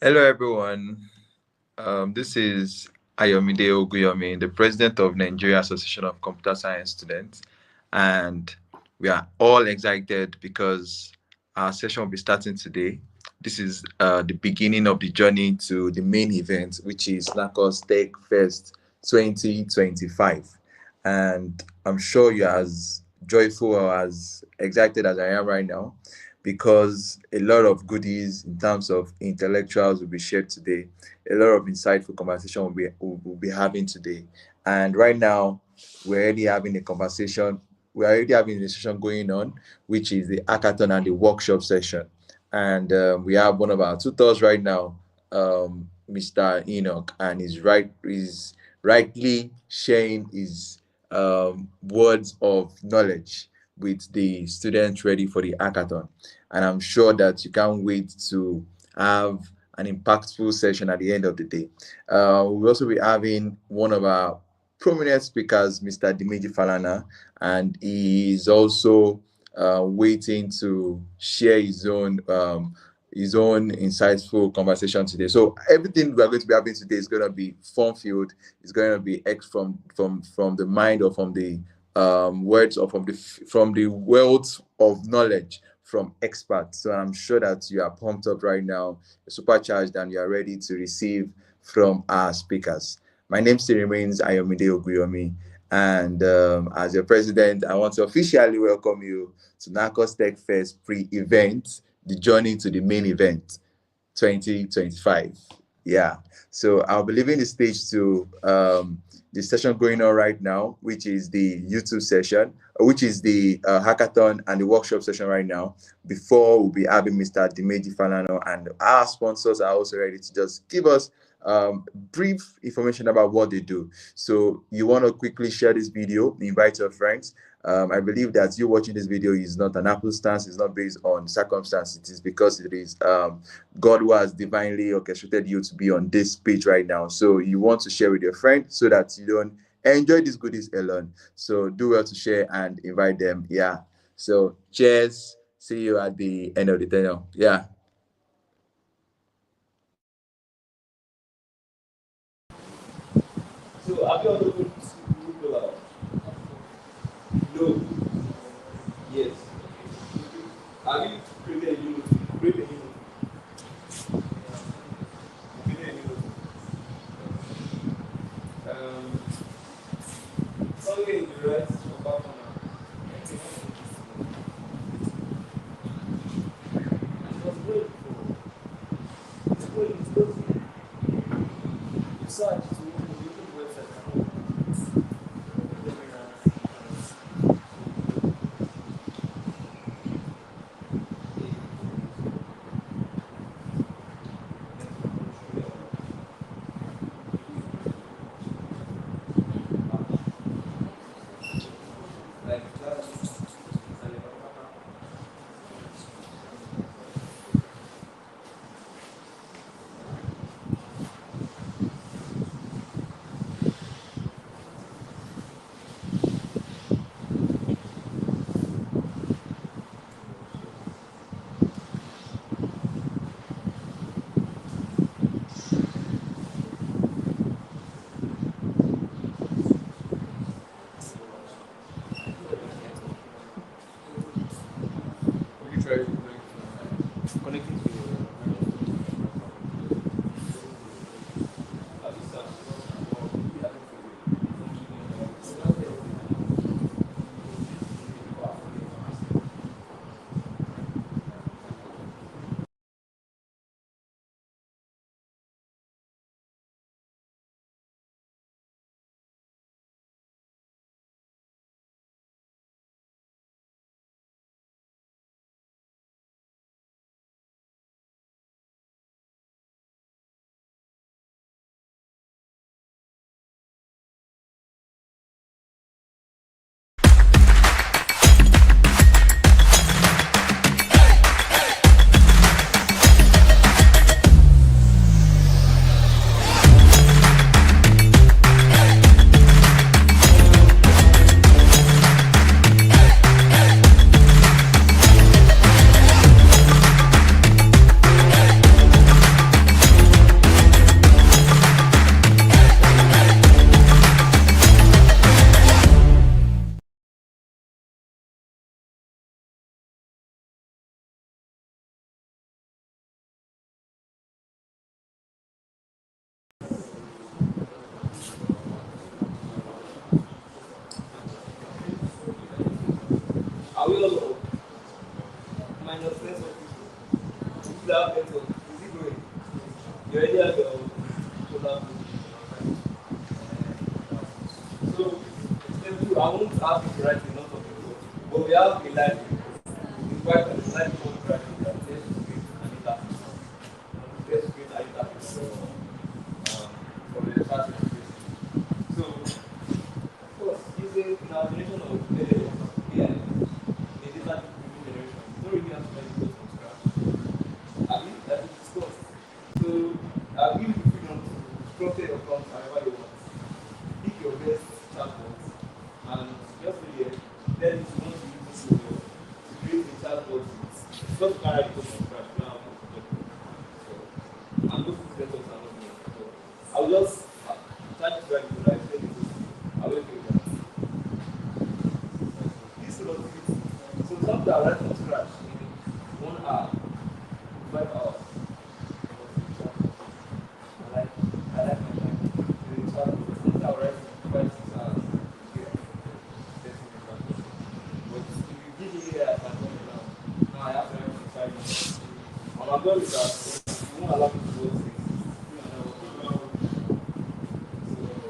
Hello, everyone. This is Ayomide Oguyomi, the president of Nigeria Association of Computer Science Students, and we are all excited because our session will be starting today. This is the beginning of the journey to the main event, which is NACOSS Tech Fest 2025, and I'm sure you're as joyful or as excited as I am right now because a lot of goodies in terms of intellectuals will be shared today. A lot of insightful conversation will be having today. And right now, we're already having a conversation. We're already having a session going on, which is the hackathon and the workshop session. And we have one of our tutors right now, Mr. Enoch, and he's rightly sharing his words of knowledge with the students ready for the hackathon. And I'm sure that you can't wait to have an impactful session at the end of the day. We'll also be having one of our prominent speakers, Mr. Dimeji Falana, and he is also waiting to share his own insightful conversation today. So everything we're going to be having today is going to be fun filled. It's going to be from the mind or from the words or from the wealth of knowledge from experts. So I'm sure that you are pumped up right now, you're supercharged, and you are ready to receive from our speakers. My name still remains Ayomide Oguyomi, and as your president, I want to officially welcome you to NACOSS Tech Fest pre-event, the journey to the main event 2025. Yeah. So I'll be leaving the stage to the session going on right now, which is the YouTube session, which is the hackathon and the workshop session right now. Before we'll be having Mr. Dimeji Falano, and our sponsors are also ready to just give us brief information about what they do. So you want to quickly share this video, invite your friends. I believe that you watching this video is not an Apple stance, it's not based on circumstance, it is because it is God who has divinely orchestrated you to be on this page right now. So you want to share with your friend so that you don't enjoy these goodies alone. So do well to share and invite them. Yeah. So cheers. See you at the end of the tunnel. Yeah. So have you all looked Google out? No. Yes. Have you created a new notebook? Create a new notebook. Create a new notebook. Um, something in the right from back on now. It was good before. It's good. It's good. You search to the website. Like that. Are we all minus less of people? If you have network, is it growing? You already have your solar panel. So, step two, I won't ask you to write a lot of people, but we have a library. In fact, the library won't write it that let's create an interface. Let's create an interface for the research education. So, of course, using combination of AI in a data generation, you don't really have to write code from scratch. At least that is discussed. So, I'll give you the freedom to structure your prompts however you want. Pick your best chatbot and just really then if you want to use this model to create a chatbot with just carry it from scratch. You don't have to do it. So I'm looking to get us another one. So I'll just try to write it right then it. I will do that. This productivity. So something that I write from scratch in 1 hour, 5 hours. I like my time. The chatbot. Something I write in 5, 6 hours. But if you give me here, I can come down. Now I have to have 5 minutes. And my goal is that you won't allow me to do things. You know, the problem is, you know,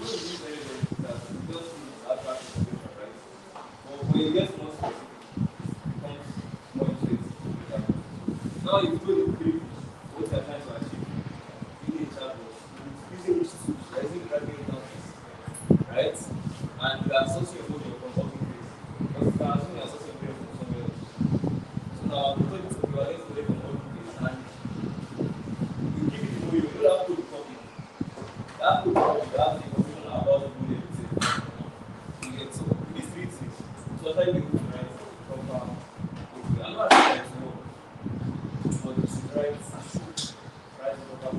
these elements that just use abstract information, right? But when you get more specific, it becomes more interesting. Now you go to brief what you're trying to achieve. You need a chatbot. Using which tools? You're using graphic interface, right? And you are sourcing your model from public place. But you can assume you're sourcing your model from somewhere else. So now, because you are going to from public place and you give it to you don't have to copy. That could have the information about the bullet itself. You get so these three things. So I think we write proper. I'm not trying to know, but you should write proper.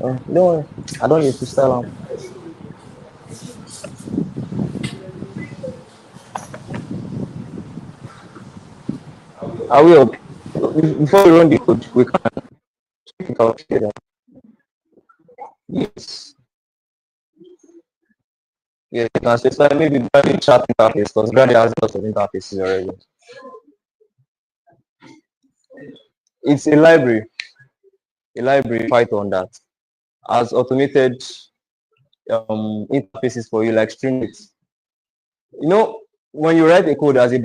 Don't worry. I don't need to sell them. I will. Before we run the code, we can check it out together. Yes. Yes, you can say so maybe Gradle chat interface because Gradle has lots of interfaces already. It's a library Python that has automated interfaces for you like Streamlit. You know, when you write a code as a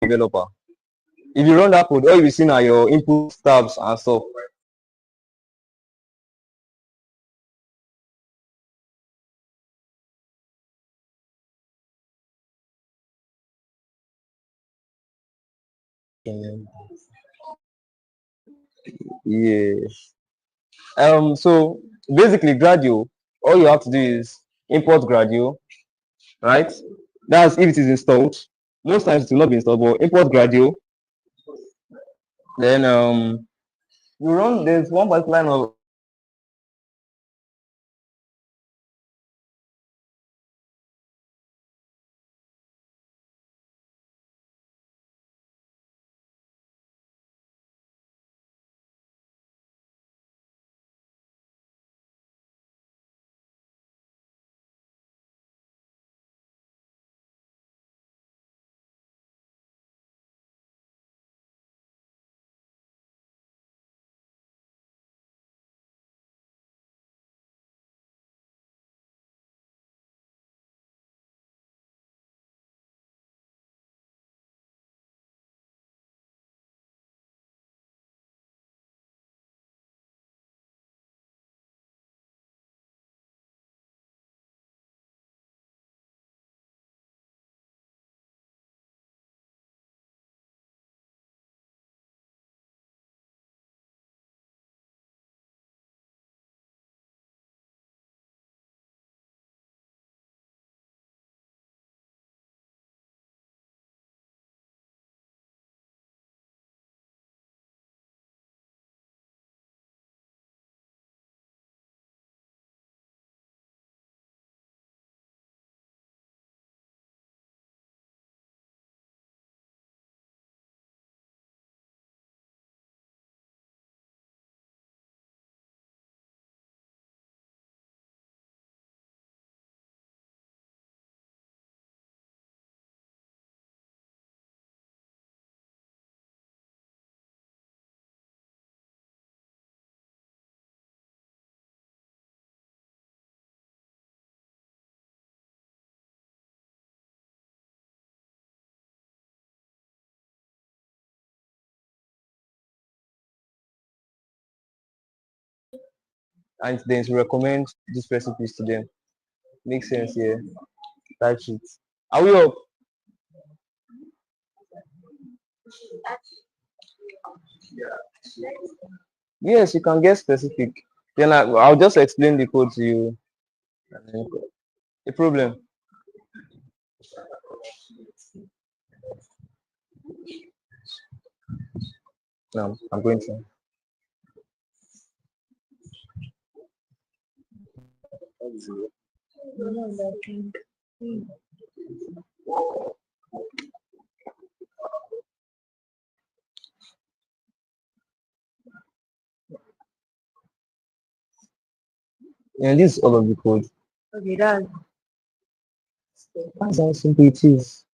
developer, if you run that code, all you see are your input tabs and stuff. Yes. So basically, Gradio, all you have to do is import Gradio, right? That's if it is installed. Most times it will not be installed, but import Gradio. Then you run. There's one particular line of and then to recommend these recipes to them. Makes sense here. Type sheet. Are we up? Yes, you can get specific. Then I'll just explain the code to you. A problem. No, I'm going to. And this is all of the code. Okay, That's how simple it is.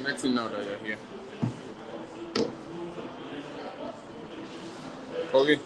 Connecting now that you're here. Okay.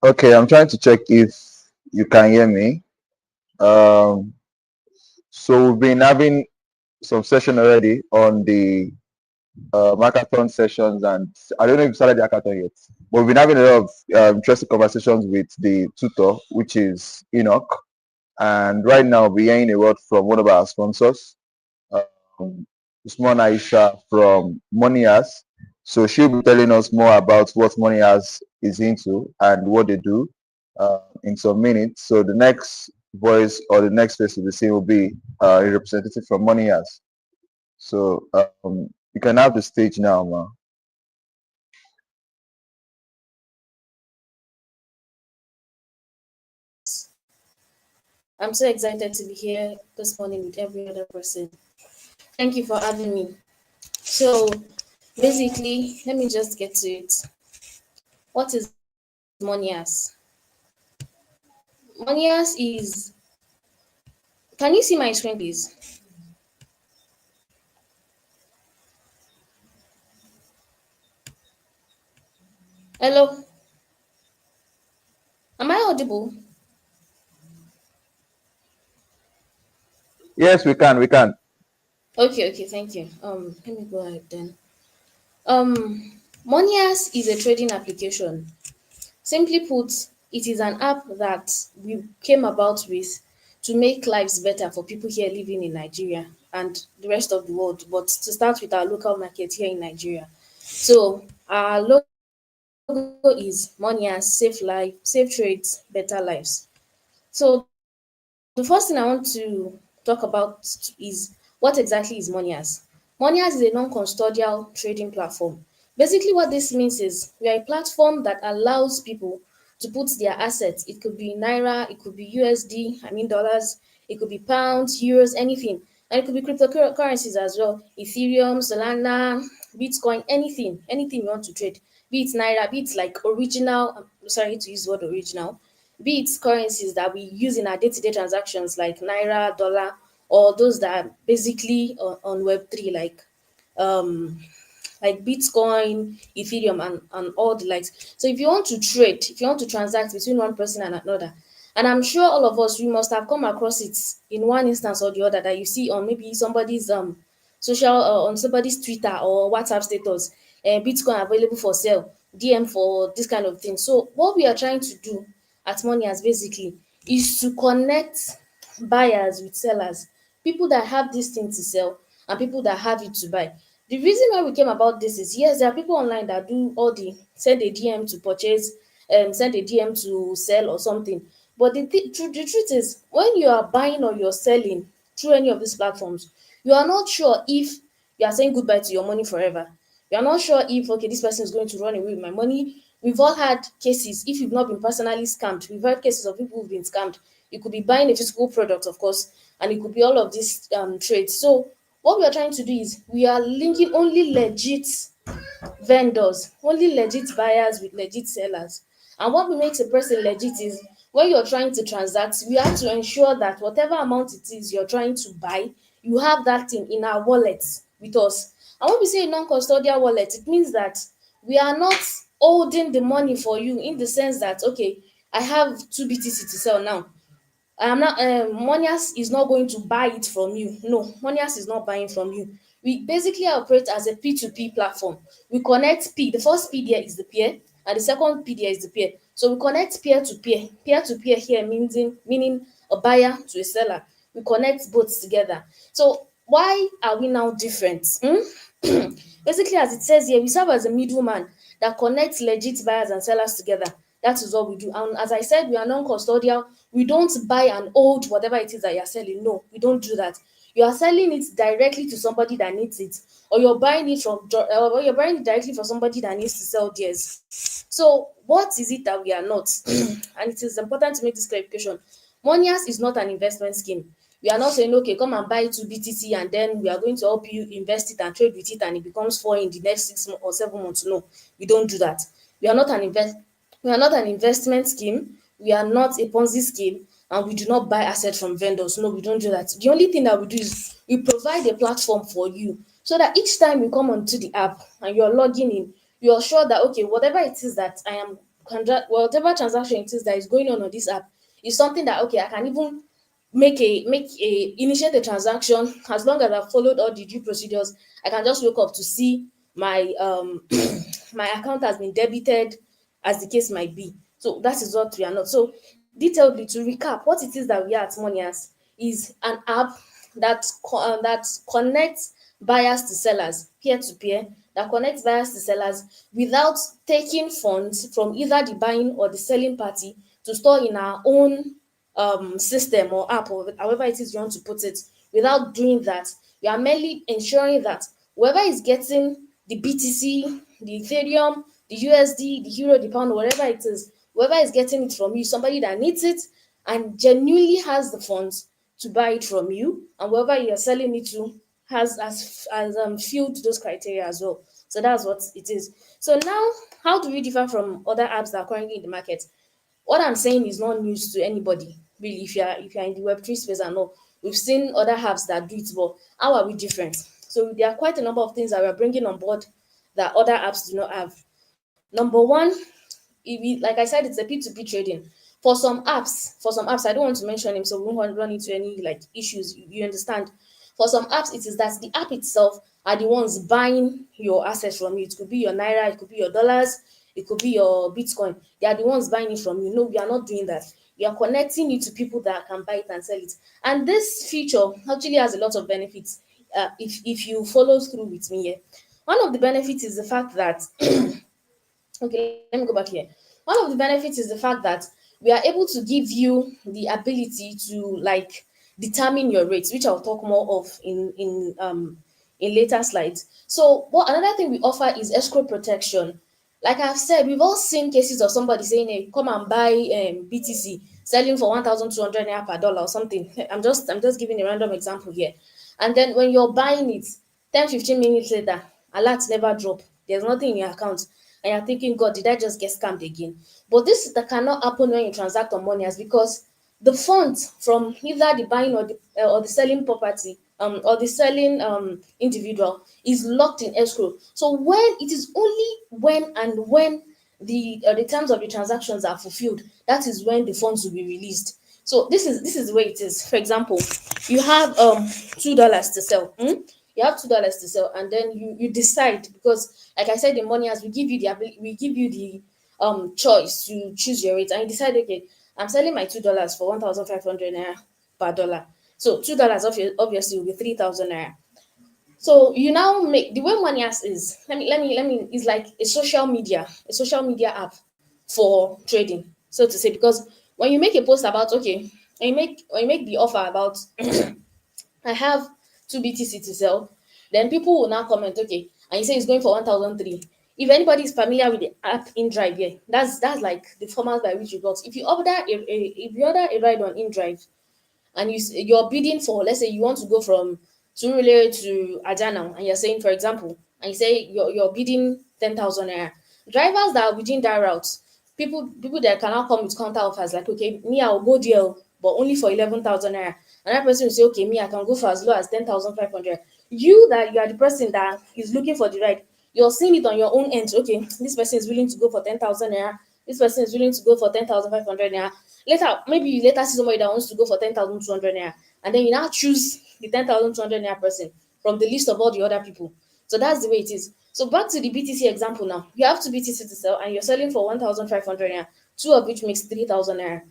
Okay, I'm trying to check if you can hear me. So we've been having some session already on the hackathon sessions, and I don't know if you started the hackathon yet, but we've been having a lot of interesting conversations with the tutor, which is Enoch. And right now, we're hearing a word from one of our sponsors, Usman Aisha from Monias. So she'll be telling us more about what Monias is into and what they do in some minutes. So the next voice or the next face to be seen will be a representative from Monias. So you can have the stage now, ma. I'm so excited to be here this morning with every other person. Thank you for having me. So, basically, let me just get to it. What is Monias? Monias is, can you see my screen, please? Hello? Am I audible? Yes, we can. We can. Okay, thank you. Let me go ahead then. Monias is a trading application. Simply put, it is an app that we came about with to make lives better for people here living in Nigeria and the rest of the world. But to start with our local market here in Nigeria. So our logo is Monias, safe life, safe trades, better lives. So the first thing I want to talk about is what exactly is Monias. Monias is a non-custodial trading platform. Basically, what this means is we are a platform that allows people to put their assets. It could be naira, it could be USD, I mean dollars, it could be pounds, euros, anything, and it could be cryptocurrencies as well. Ethereum, Solana, Bitcoin, anything you want to trade. Be it naira, be it like original. I'm sorry to use the word original, be it currencies that we use in our day-to-day transactions like naira, dollar, or those that are basically on Web3 um like Bitcoin, Ethereum, and all the likes. So if you want to trade, if you want to transact between one person and another, and I'm sure all of us we must have come across it in one instance or the other that you see on maybe somebody's social on somebody's Twitter or WhatsApp status, Bitcoin available for sale, DM for this kind of thing. So what we are trying to do at Monias basically is to connect buyers with sellers, people that have this thing to sell and people that have it to buy. The reason why we came about this is yes, there are people online that do all the send a DM to purchase, send a DM to sell or something. But the truth is, when you are buying or you're selling through any of these platforms, you are not sure if you are saying goodbye to your money forever. You are not sure if okay, this person is going to run away with my money. We've all had cases, if you've not been personally scammed, we've had cases of people who've been scammed. You could be buying a physical product, of course, and it could be all of these trades. So what we are trying to do is we are linking only legit vendors, only legit buyers with legit sellers. And what makes a person legit is when you're trying to transact, we have to ensure that whatever amount it is you're trying to buy, you have that thing in our wallet with us. And when we say non-custodial wallet, it means that we are not holding the money for you in the sense that okay, I have 2 BTC to sell now. I'm not Monias is not going to buy it from you. No, Monias is not buying from you. We basically operate as a P2P platform. We connect P. The first P there is the peer, and the second P there is the peer. So we connect peer to peer. Peer to peer here meaning a buyer to a seller. We connect both together. So why are we now different? Basically, as it says here, we serve as a middleman that connects legit buyers and sellers together. That is what we do. And as I said, we are non-custodial. We don't buy and hold whatever it is that you're selling. No, we don't do that. You are selling it directly to somebody that needs it, or you're buying it or you're buying it directly for somebody that needs to sell theirs. So, what is it that we are not? And it is important to make this clarification. Monias is not an investment scheme. We are not saying, okay, come and buy 2 BTC and then we are going to help you invest it and trade with it and it becomes 4 in the next 6 or 7 months. No, we don't do that. We are not an investment scheme. We are not a Ponzi scheme, and we do not buy assets from vendors. No, we don't do that. The only thing that we do is we provide a platform for you so that each time you come onto the app and you're logging in, you're sure that okay, whatever it is that I am whatever transaction it is that is going on this app is something that, okay, I can even initiate a transaction. As long as I've followed all the due procedures, I can just wake up to see my my account has been debited, as the case might be. So that is what we are not. So detailedly, to recap, what it is that we are at Monias is an app that connects buyers to sellers peer to peer, that connects buyers to sellers without taking funds from either the buying or the selling party to store in our own system or app, or however it is you want to put it. Without doing that, you are merely ensuring that whoever is getting the BTC, the Ethereum, the USD, the Euro, the Pound, whatever it is, whoever is getting it from you, somebody that needs it and genuinely has the funds to buy it from you, and whoever you're selling it to has filled those criteria as well. So that's what it is. So now, how do we differ from other apps that are currently in the market? What I'm saying is not news to anybody, really. If you're in the Web3 space and all, we've seen other apps that do it, but how are we different? So there are quite a number of things that we're bringing on board that other apps do not have. Number one, like I said, it's a P2P trading. For some apps, I don't want to mention them, so we won't run into any like issues. You understand? For some apps, it is that the app itself are the ones buying your assets from you. It could be your naira, it could be your dollars, it could be your Bitcoin. They are the ones buying it from you. No, we are not doing that. We are connecting you to people that can buy it and sell it. And this feature actually has a lot of benefits. If you follow through with me here, one of the benefits is the fact that okay, let me go back here. One of the benefits is the fact that we are able to give you the ability to like determine your rates, which I'll talk more of in later slides. So what another thing we offer is escrow protection. Like I've said, we've all seen cases of somebody saying, "Hey, come and buy BTC, selling for 1,200 naira per dollar or something." I'm just giving a random example here. And then when you're buying it, 10-15 minutes later, alerts never drop. There's nothing in your account, and you're thinking, God, did I just get scammed again? But that cannot happen when you transact on Monias, because the funds from either the buying or the selling property or the selling individual is locked in escrow. So when it is only when the terms of the transactions are fulfilled, that is when the funds will be released. So this is the way it is. For example, you have $2 to sell. You have $2 to sell, and then you decide, because like I said, in money, as we give you the choice to choose your rate, and you decide, okay, I'm selling my $2 for 1,500 naira per dollar. So $2 obviously will be 3,000 naira. So you now make the way Monias is. Let me is like a social media app for trading, so to say. Because when you make a post about, okay, when you make the offer about I have two BTC to sell, then people will now comment, okay, and you say it's going for 1,003. If anybody is familiar with the app InDrive, yeah, that's like the format by which you got. If you order a ride on InDrive, and you're bidding for, let's say you want to go from Surulere to Ajana, and you're saying, for example, and you say you're bidding 10,000 naira. Drivers that are within that route, people that cannot come with counter offers, like, okay, me, I'll go there, but only for 11,000 naira. Another person will say, okay, me, I can go for as low as 10,500. You are the person that is looking for the ride. You're seeing it on your own end. Okay, this person is willing to go for 10,000 naira. This person is willing to go for 10,500 naira. Maybe you later see somebody that wants to go for 10,200 naira, and then you now choose the 10,200 naira person from the list of all the other people. So that's the way it is. So back to the BTC example now. You have two BTC to sell, and you're selling for 1,500 naira, two of which makes 3,000 naira.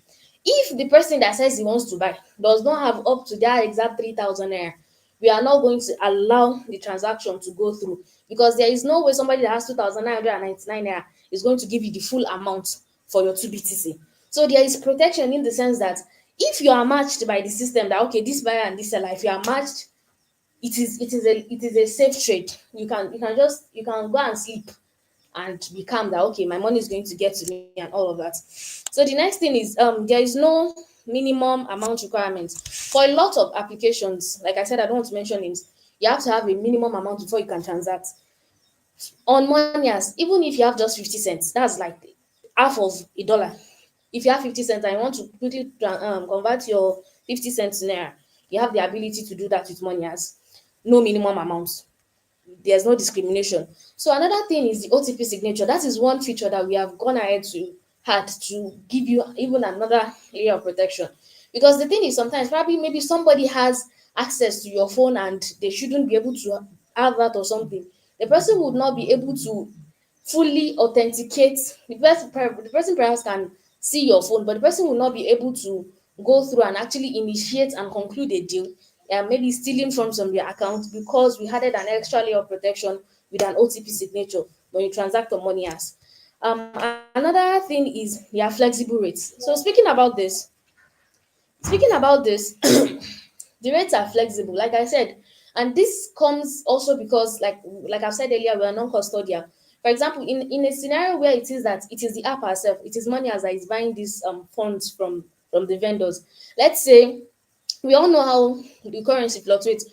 If the person that says he wants to buy does not have up to that exact 3,000 naira, we are not going to allow the transaction to go through, because there is no way somebody that has 2,999 naira is going to give you the full amount for your two BTC. So there is protection in the sense that if you are matched by the system, that okay, this buyer and this seller, if you are matched, it is a safe trade. You can go and sleep and be calm that okay, my money is going to get to me and all of that. So the next thing is there is no minimum amount requirement for a lot of applications. Like I said, I don't want to mention names. You have to have a minimum amount before you can transact. On Monias, even if you have just 50 cents, that's like half of a dollar. If you have 50 cents and you want to quickly convert your 50 cents to naira, you have the ability to do that with Monias. No minimum amount. There's no discrimination. So another thing is the OTP signature. That is one feature that we have gone ahead to hard to give you even another layer of protection. Because the thing is, sometimes probably maybe somebody has access to your phone and they shouldn't be able to have that or something. The person would not be able to fully authenticate the person perhaps can see your phone, but the person will not be able to go through and actually initiate and conclude a deal, maybe stealing from your account, because we added an extra layer of protection with an OTP signature when you transact on money as. Another thing is, flexible rates. So speaking about this, the rates are flexible, like I said, and this comes also because, like I've said earlier, we are non-custodial. For example, in a scenario where it is that it is the app herself, it is money as that is buying these funds from the vendors. Let's say we all know how the currency fluctuates.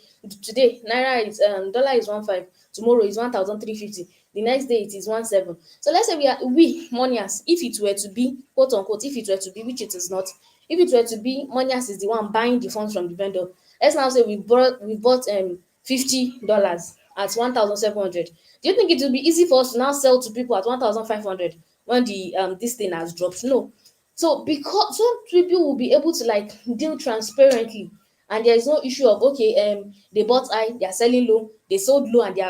Today, naira is dollar is 1.5. Tomorrow is 1,350. The next day it is 1.7. So let's say we monias, if it were to be, quote unquote, if it were to be, which it is not, if it were to be monias is the one buying the funds from the vendor. Let's now say we bought $50 at 1,700. Do you think it will be easy for us to now sell to people at 1,500 when the this thing has dropped? No. So because some people will be able to like deal transparently, and there is no issue of, okay, they bought high, they are selling low, they sold low and they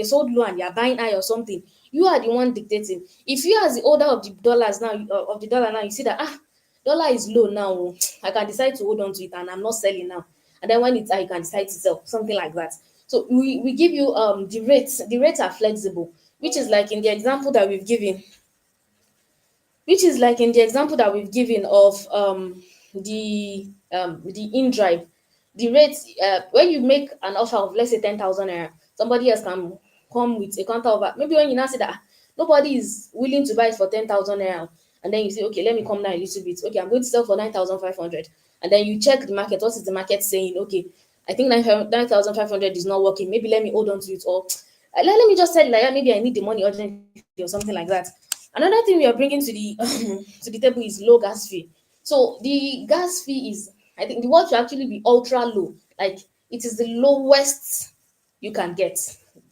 sold low and they are buying high or something. You are the one dictating. If you as the holder of the dollars now, of the dollar now, you see that dollar is low now, oh, I can decide to hold on to it and I'm not selling now. And then when it's high, you can decide to sell, something like that. So we give you the rates are flexible, which is like in the example that we've given, of the in drive. The rates, when you make an offer of, let's say, 10,000 naira, somebody else can come with a counter offer. Maybe when you now say that nobody is willing to buy it for 10,000 naira, and then you say, okay, let me come down a little bit. Okay, I'm going to sell for 9,500. And then you check the market. What is the market saying? Okay, I think 9,500 is not working. Maybe let me hold on to it, or let me just sell it like that. Maybe I need the money urgently or something like that. Another thing we are bringing to the to the table is low gas fee. So the gas fee is, I think the word should actually be ultra low. Like, it is the lowest you can get.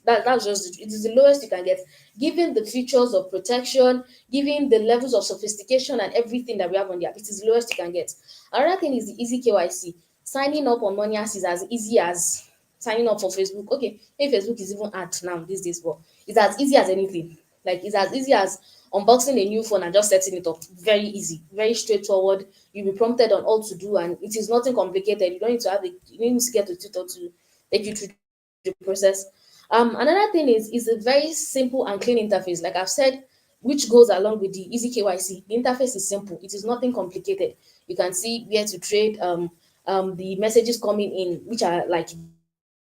That's just it is the lowest you can get, given the features of protection, given the levels of sophistication and everything that we have on the app. It is the lowest you can get. Another thing is the easy KYC. Signing up on Monias is as easy as signing up for Facebook. Okay, hey, Facebook is even hard now these days, but it's as easy as anything. Like, it's as easy as unboxing a new phone and just setting it up. Very easy, very straightforward. You'll be prompted on all to do, and it is nothing complicated. You don't need to you don't need to get a tutor to take you through the process. Another thing is a very simple and clean interface. Like I've said, which goes along with the easy KYC. The interface is simple. It is nothing complicated. You can see where to trade, the messages coming in, which are like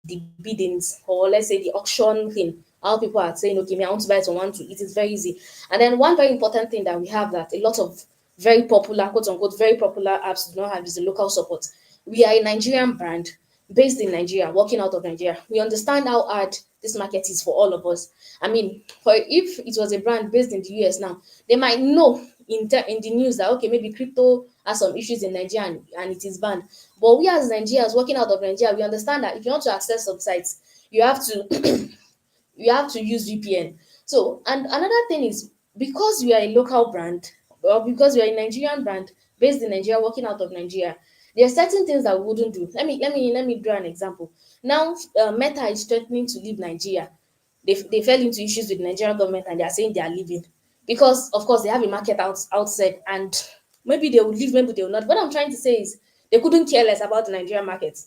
the biddings, or let's say the auction thing. How people are saying, okay, me, I want to buy it on 1, 2. It is very easy. And then one very important thing that we have that a lot of very popular, quote unquote, very popular apps do not have is the local support. We are a Nigerian brand based in Nigeria, working out of Nigeria. We understand how hard this market is for all of us. I mean, for if it was a brand based in the US now, they might know in the news that, okay, maybe crypto has some issues in Nigeria, and it is banned. But we as Nigerians working out of Nigeria, we understand that if you want to access some sites, you have to you have to use VPN. So, and another thing is, because we are a local brand, or because we are a Nigerian brand based in Nigeria, working out of Nigeria, there are certain things that we wouldn't do. Let me draw an example. Now, Meta is threatening to leave Nigeria. They fell into issues with the Nigerian government, and they are saying they are leaving because, of course, they have a market outside, and maybe they will leave, maybe they will not. What I'm trying to say is, they couldn't care less about the Nigerian market,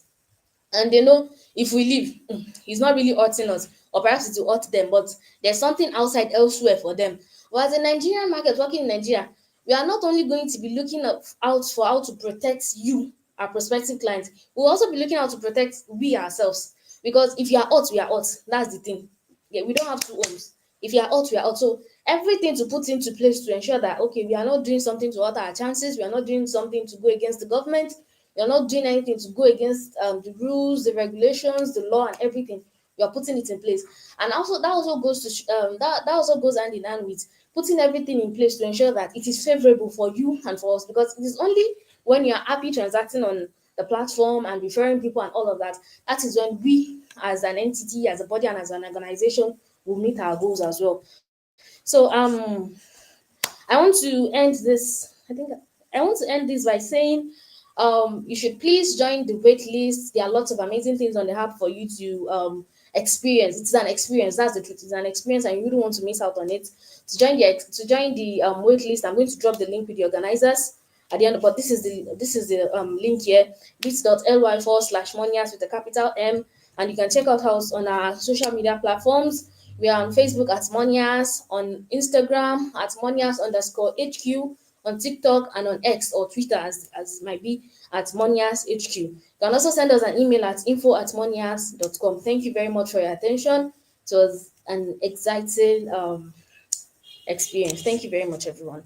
and they know if we leave, it's not really hurting us, or perhaps it will hurt them, but there's something outside elsewhere for them. But as a Nigerian market working in Nigeria, we are not only going to be looking out for how to protect you, our prospective clients, we'll also be looking out to protect we ourselves. Because if you are hot, we are hot. That's the thing. Yeah, we don't have two homes. If you are hot, we are hot. So everything to put into place to ensure that, okay, we are not doing something to hurt our chances, we are not doing something to go against the government, you're not doing anything to go against the rules, the regulations, the law, and everything. You're putting it in place, and also that also goes to that also goes hand in hand with putting everything in place to ensure that it is favorable for you and for us. Because it is only when you're happy transacting on the platform and referring people and all of that, that is when we, as an entity, as a body, and as an organization, will meet our goals as well. So I want to end this. I want to end this by saying, you should please join the wait list. There are lots of amazing things on the app for you to experience. It's an experience. That's the truth. It's an experience, and you wouldn't want to miss out on it. To join the wait list, I'm going to drop the link with the organizers at the end. But this is the link here: bit.ly/monias with a capital M, and you can check out us on our social media platforms. We are on Facebook at Monias, on Instagram at Monias_HQ, on TikTok and on X or Twitter as it might be at Monias HQ. You can also send us an email at info@monias.com. Thank you very much for your attention. It was an exciting experience. Thank you very much, everyone.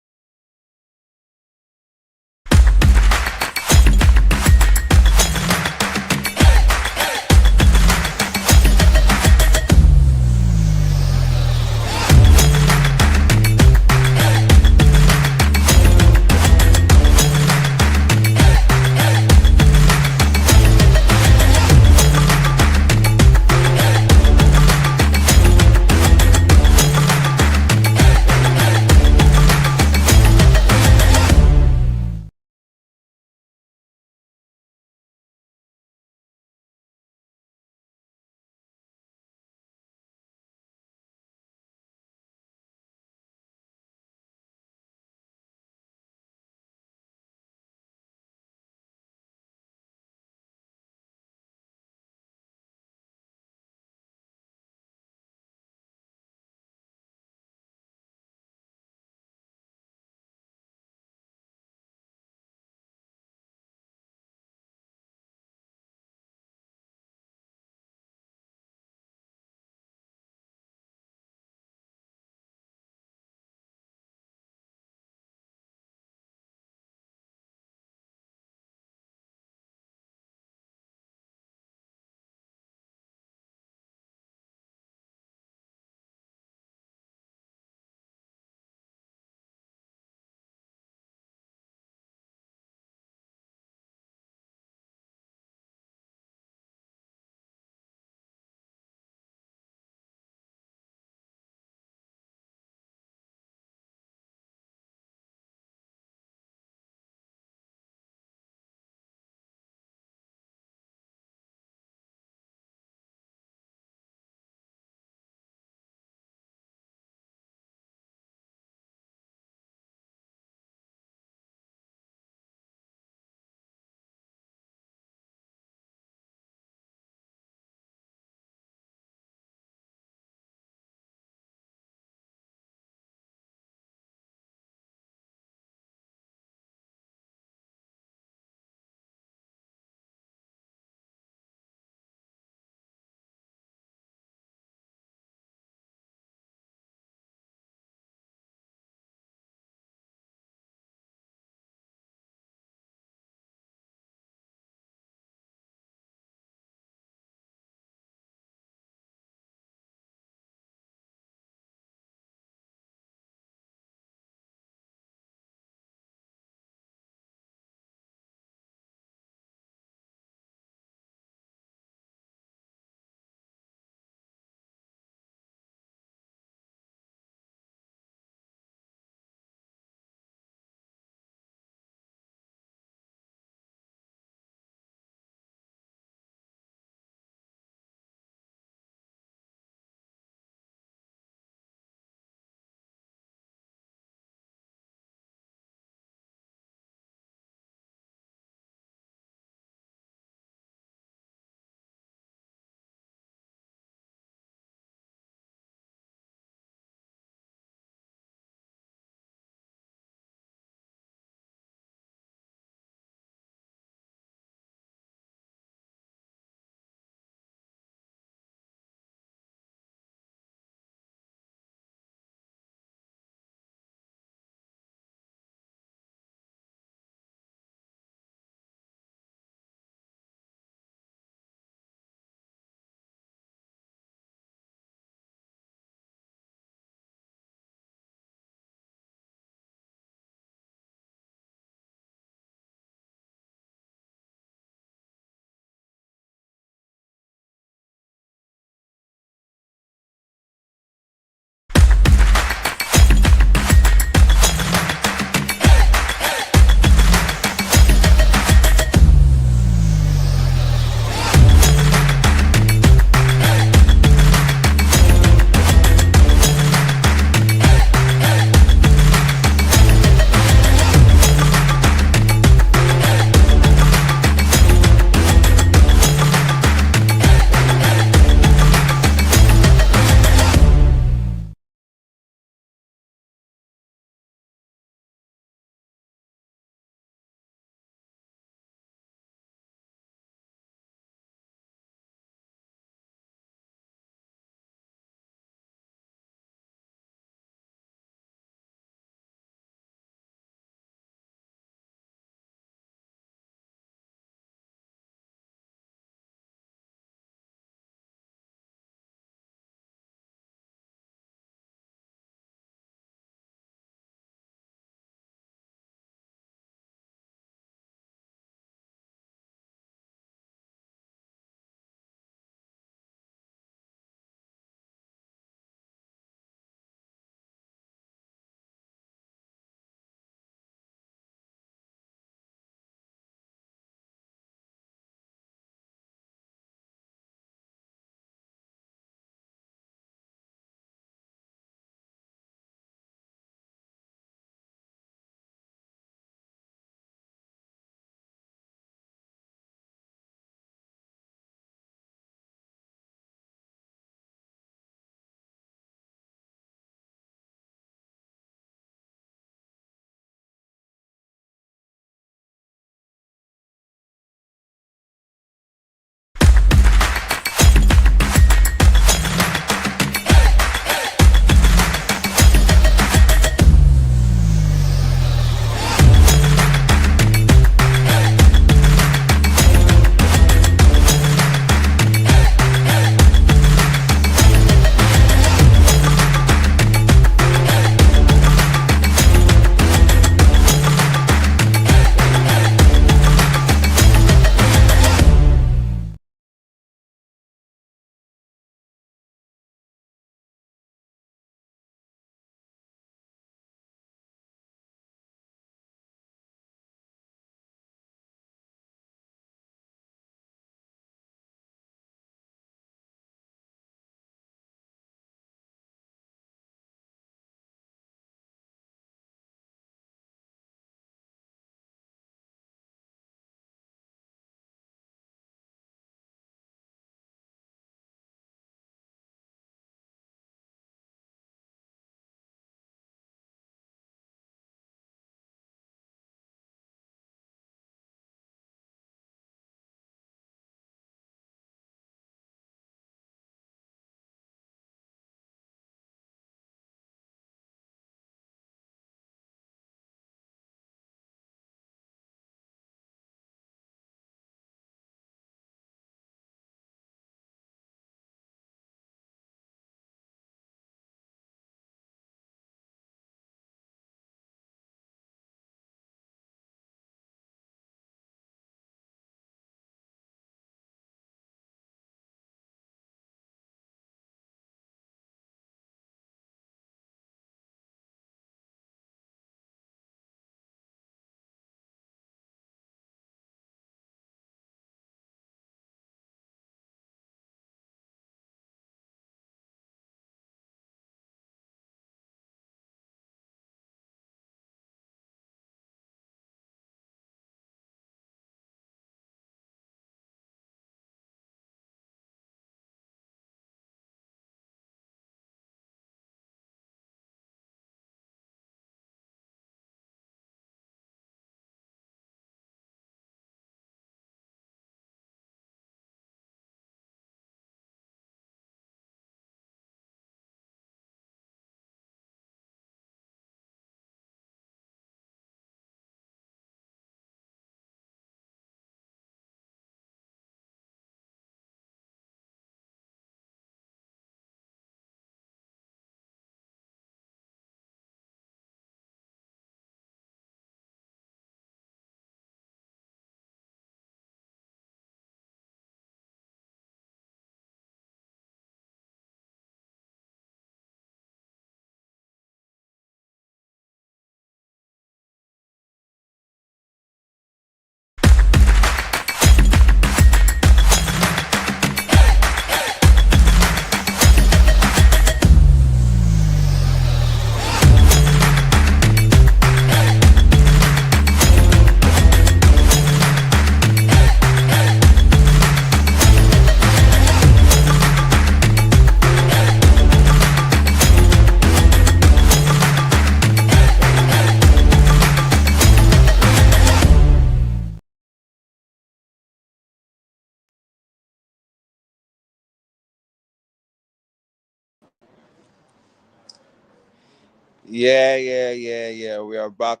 Yeah. We are back.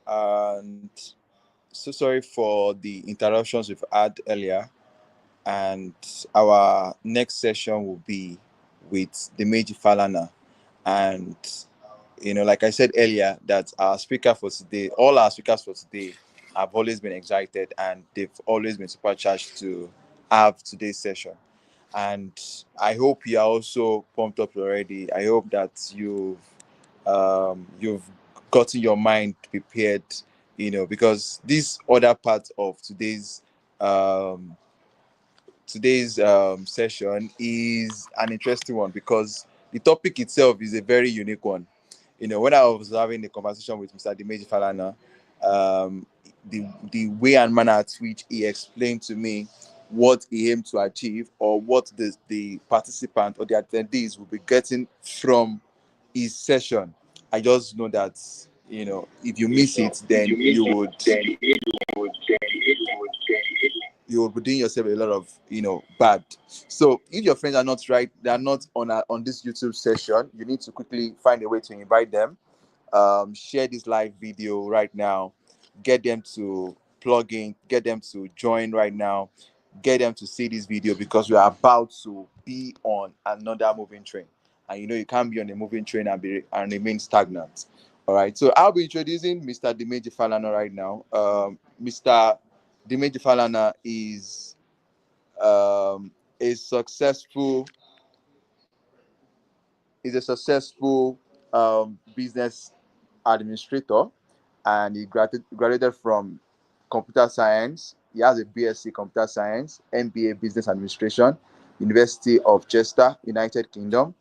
And so sorry for the interruptions we've had earlier. And our next session will be with the Meji Falana. And like I said earlier, that our speaker for today, all our speakers for today, have always been excited and they've always been supercharged to have today's session. And I hope you are also pumped up already. I hope that you've gotten your mind prepared, because this other part of um, today's session is an interesting one because the topic itself is a very unique one. When I was having the conversation with Mr. Dimeji Falana, um, the way and manner at which he explained to me what he aimed to achieve or what the participant or the attendees will be getting from his session, I just know that if you miss it, then you will be doing yourself a lot of bad. So if your friends are not right, they are not on this YouTube session, you need to quickly find a way to invite them. Share this live video right now, get them to plug in, get them to join right now, get them to see this video because we are about to be on another moving train, and you can't be on a moving train and remain stagnant. All right, so I'll be introducing Mr. Dimeji Falana right now. Mr. Dimeji Falana is a successful is a successful business administrator, and he graduated from computer science. He has a BSc computer science, MBA business administration, University of Chester, United Kingdom.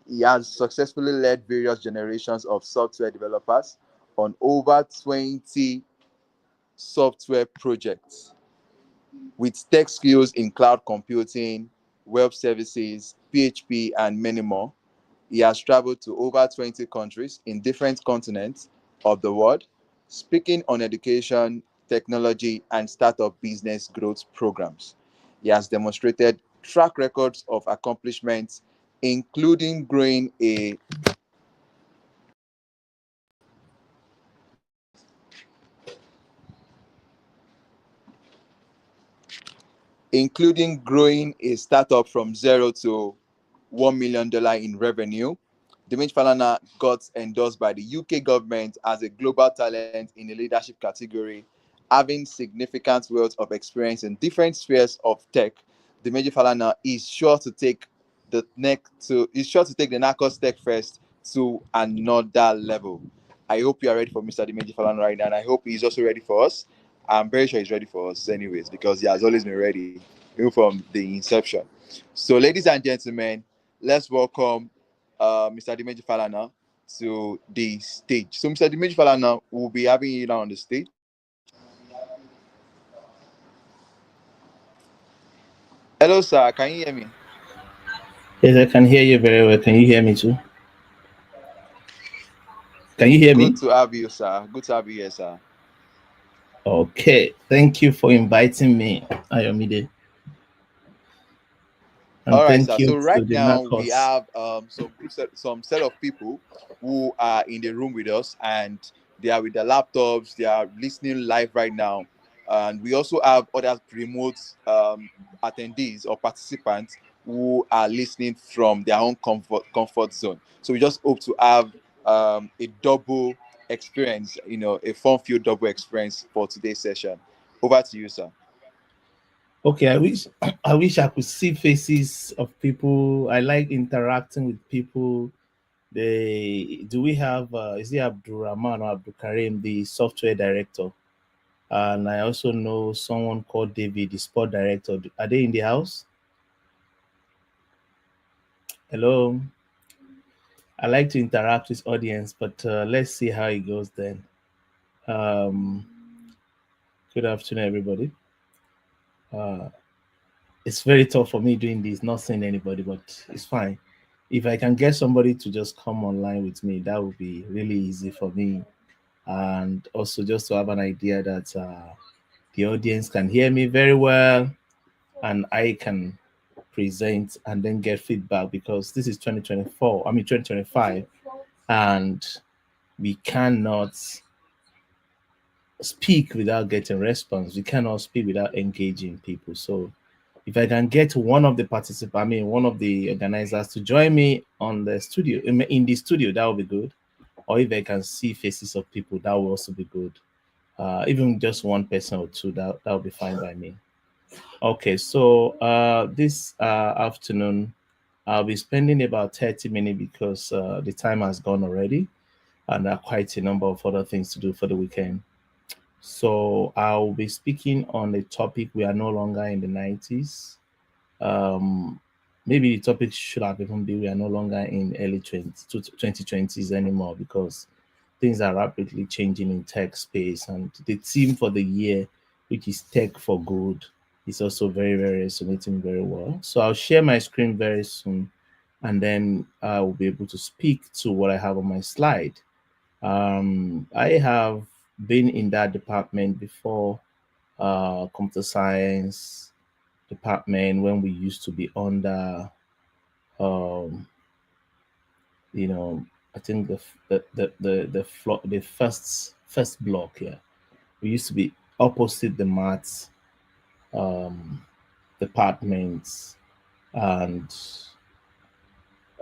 He has successfully led various generations of software developers on over 20 software projects with tech skills in cloud computing, web services, PHP, and many more. He has traveled to over 20 countries in different continents of the world, speaking on education, technology, and startup business growth programs. He has demonstrated track records of accomplishments, including growing a startup from zero to $1 million in revenue. Dimeji Falana got endorsed by the UK government as a global talent in the leadership category, having significant wealth of experience in different spheres of tech. Dimeji Falana is sure to take the NACOSS Tech Fest to another level. I hope you are ready for Mr. Dimeji Falana right now, and I hope he's also ready for us. I'm very sure he's ready for us, anyways, because he has always been ready, even from the inception. So, ladies and gentlemen, let's welcome Mr. Dimeji Falana to the stage. So, Mr. Dimeji Falana will be having you now on the stage. Hello, sir. Can you hear me? Yes, I can hear you very well. Can you hear me too? Can you hear Good me? to have you, sir. Good to have you here, sir. Okay. Thank you for inviting me, Ayomide. All And right, thank sir. you So to right the now we NACOSS. have some set of people who are in the room with us, and they are with their laptops. They are listening live right now, and we also have other remote attendees or participants who are listening from their own comfort zone. So we just hope to have a double experience, a fun-filled double experience for today's session. Over to you, sir. Okay, I wish I could see faces of people. I like interacting with people. Do we have is it Abdul Rahman or Abdul Karim, the software director? And I also know someone called David, the sport director. Are they in the house? Hello. I like to interact with audience, but let's see how it goes then. Um, Good afternoon, everybody. Uh, it's very tough for me doing this, not seeing anybody, but it's fine. If I can get somebody to just come online with me, that would be really easy for me. And also just to have an idea that the audience can hear me very well and I can present and then get feedback, because this is 2025, and we cannot speak without getting response. We cannot speak without engaging people. So if I can get one of the participants, one of the organizers to join me on the studio, in the studio, that would be good. Or if I can see faces of people, that will also be good. Even just one person or two, that will be fine by me. Okay, so this afternoon, I'll be spending about 30 minutes because the time has gone already, and there are quite a number of other things to do for the weekend. So I'll be speaking on the topic, we are no longer in the 90s. Maybe the topic should have even been, we are no longer in early 2020s anymore, because things are rapidly changing in tech space, and the theme for the year, which is Tech for Good, is also very, very resonating very well. So I'll share my screen very soon, and then I will be able to speak to what I have on my slide. I have been in that department before, computer science department, when we used to be under, I think the first block here. We used to be opposite the maths departments, and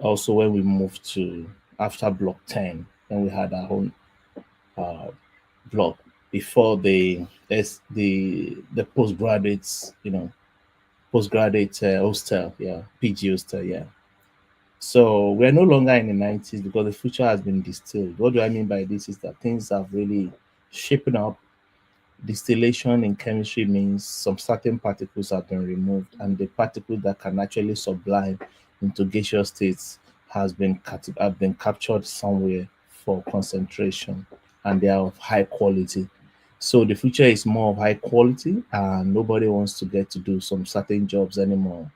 also when we moved to after block 10, then we had our own block before the postgraduates, postgraduate hostel, PG hostel, So we're no longer in the 90s because the future has been distilled. What do I mean by this is that things have really shaped up. Distillation in chemistry means some certain particles have been removed, and the particles that can actually sublime into gaseous states have been captured somewhere for concentration, and they are of high quality. So the future is more of high quality, and nobody wants to get to do some certain jobs anymore.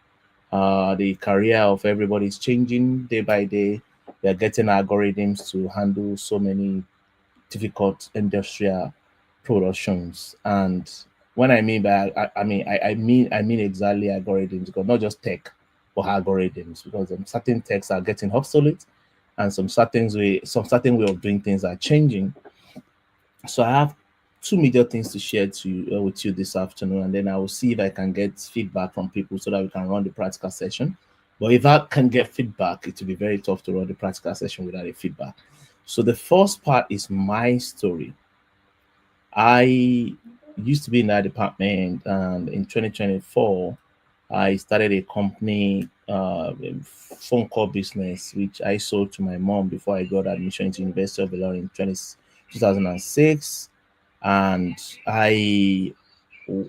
The career of everybody is changing day by day. They're getting algorithms to handle so many difficult industrial productions. And when I mean by I mean exactly algorithms, because not just tech, but algorithms, because certain techs are getting obsolete, and some certain way of doing things are changing. So I have two major things to share with you this afternoon, and then I will see if I can get feedback from people so that we can run the practical session. But if I can get feedback, it will be very tough to run the practical session without a feedback. So the first part is my story. I used to be in that department, and in 2024, I started a company, phone call business, which I sold to my mom before I got admission into University of Ilorin in 2006. And I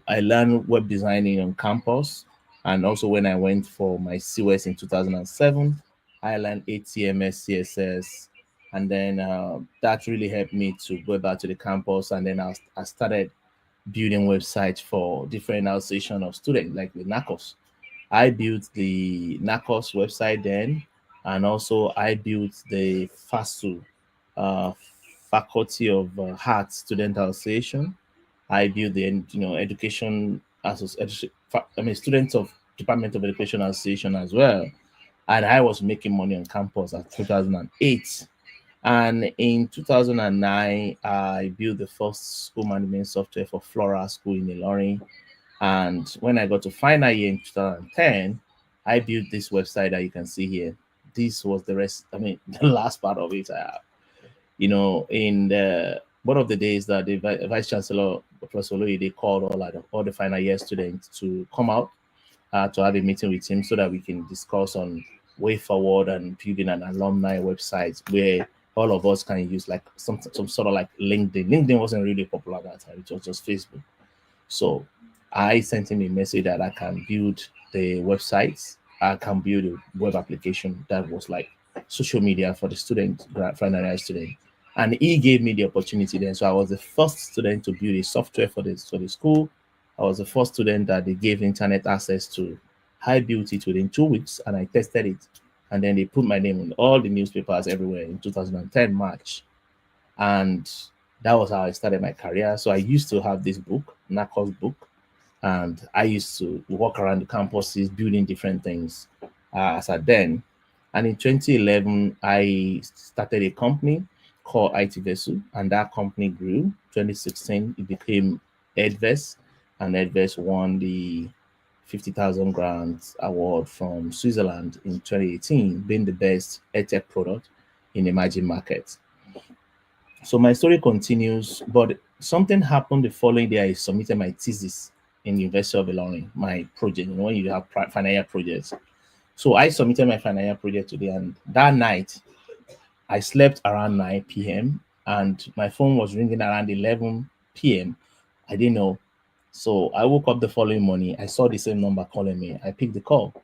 learned web designing on campus, and also when I went for my COS in 2007, I learned HTML, CSS, and then that really helped me to go back to the campus, and then I started building websites for different association of students, like the NACOSS. I built the NACOSS website then, and also I built the FASU, uh, Faculty of Arts Student Association. I built the education students of Department of Education Association as well, and I was making money on campus at 2008. And in 2009, I built the first school management software for Flora School in Ilorin. And when I got to final year in 2010, I built this website that you can see here. This was the rest, the last part of it. In one of the days that the Vice Chancellor, Professor Louis, they called all the final year students to come out to have a meeting with him so that we can discuss on way forward and building an alumni website where all of us can use like some sort of like LinkedIn. LinkedIn wasn't really popular at that time, it was just Facebook. So I sent him a message that I can build the websites, I can build a web application that was like social media for the student, final year student. And he gave me the opportunity then. So I was the first student to build a software for the school. I was the first student that they gave internet access to. I built it within 2 weeks and I tested it. And then they put my name in all the newspapers everywhere in 2010 March. And that was how I started my career. So I used to have this book, NACOSS book, And I used to walk around the campuses building different things as at then. And in 2011, I started a company called IT Vessel, and that company grew. 2016, it became Edvest, and Edvest won the 50,000 grants award from Switzerland in 2018, being the best edtech product in emerging markets. So my story continues, but something happened the following day. I submitted my thesis in the University of Illinois, my project, when you have final year projects. So I submitted my final year project today, and that night I slept around 9 p.m. and my phone was ringing around 11 p.m. I didn't know. So I woke up the following morning. I saw the same number calling me. I picked the call,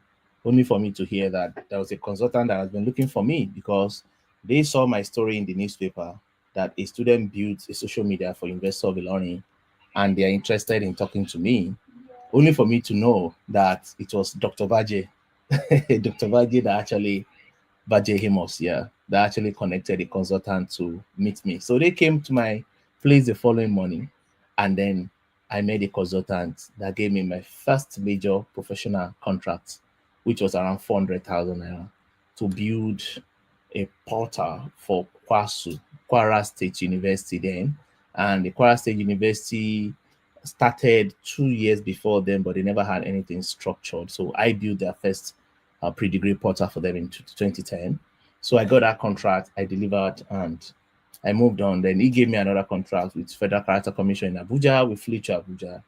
only for me to hear that there was a consultant that has been looking for me because they saw my story in the newspaper that a student built a social media for University of Illinois and they are interested in talking to me, only for me to know that it was Dr. Baje, Dr. Baje that actually Baje Himos, yeah, that actually connected a consultant to meet me. So they came to my place the following morning, and then I met a consultant that gave me my first major professional contract, which was around 400,000 naira, to build a portal for Kwara State University then. And the Kwara State University started 2 years before them, but they never had anything structured. So I built their first pre-degree portal for them in 2010. So I got that contract, I delivered, and I moved on. Then he gave me another contract with Federal Character Commission in Abuja. We flew to Abuja,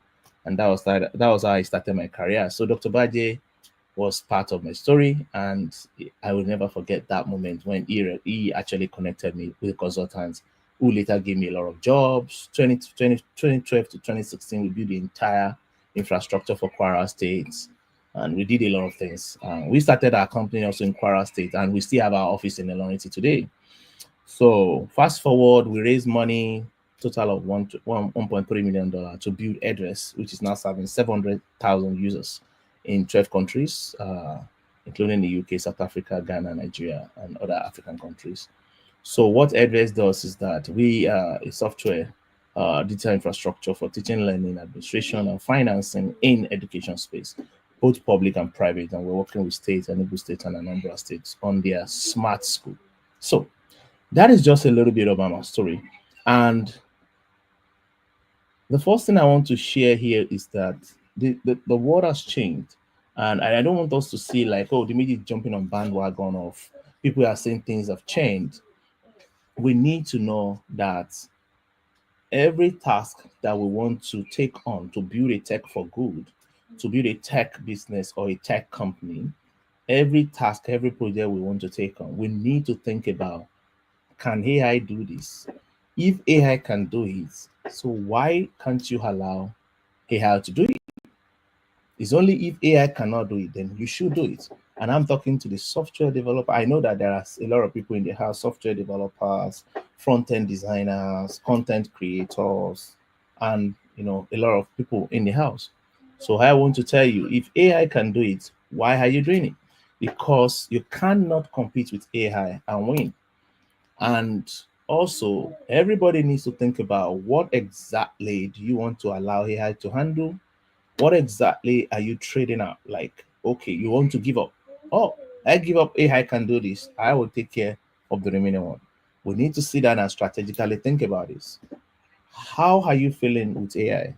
and that was how I started my career. So Dr. Baje was part of my story, and I will never forget that moment when he actually connected me with consultants who later gave me a lot of jobs. 2012 to 2016, we built the entire infrastructure for Kwara State, and we did a lot of things. We started our company also in Kwara State, and we still have our office in Illinois today. So fast forward, we raised money, total of $1.3 million to build Address, which is now serving 700,000 users in 12 countries, including the UK, South Africa, Ghana, Nigeria, and other African countries. So what Address does is that we are a software digital infrastructure for teaching, learning, administration, and financing in education space, both public and private. And we're working with states, Enugu State and Anambra States on their smart school. So that is just a little bit about my story. And the first thing I want to share here is that the world has changed. And I don't want us to see like, oh, the media is jumping on bandwagon of people are saying things have changed. We need to know that every task that we want to take on to build a tech for good, to build a tech business or a tech company, every task, every project we want to take on, we need to think about, can AI do this? If AI can do it, so why can't you allow AI to do it? It's only if AI cannot do it, then you should do it. And I'm talking to the software developer. I know that there are a lot of people in the house, software developers, front-end designers, content creators, and a lot of people in the house. So I want to tell you, if AI can do it, why are you doing it? Because you cannot compete with AI and win. And also, everybody needs to think about what exactly do you want to allow AI to handle? What exactly are you trading out? Like, okay, you want to give up. Oh, I give up. AI can do this. I will take care of the remaining one. We need to sit down and strategically think about this. How are you feeling with AI?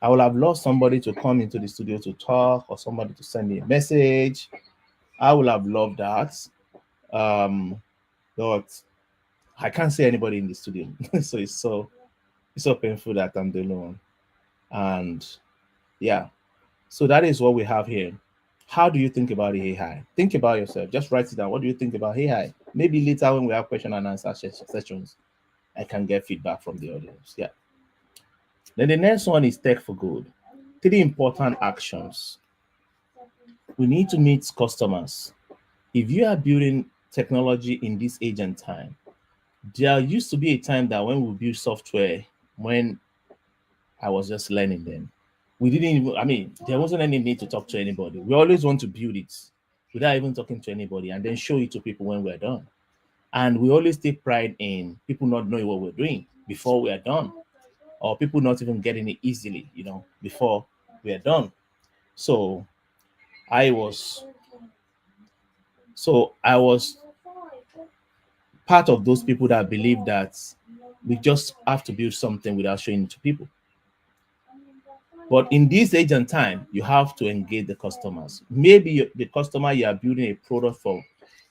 I will have lost somebody to come into the studio to talk or somebody to send me a message. I will have loved that. But I can't see anybody in the studio. So it's so painful that I'm the alone. And yeah, so that is what we have here. How do you think about the AI? Think about yourself. Just write it down. What do you think about AI? Maybe later when we have question and answer sessions, I can get feedback from the audience. Yeah. Then the next one is tech for good. 3 important actions. We need to meet customers. If you are building technology in this age and time, there used to be a time that when we build software, when I was just learning then, we didn't even, there wasn't any need to talk to anybody. We always want to build it without even talking to anybody and then show it to people when we're done. And we always take pride in people not knowing what we're doing before we are done, or people not even getting it easily, before we are done. So I was I was part of those people that believe that we just have to build something without showing it to people. But in this age and time, you have to engage the customers. Maybe the customer you are building a product for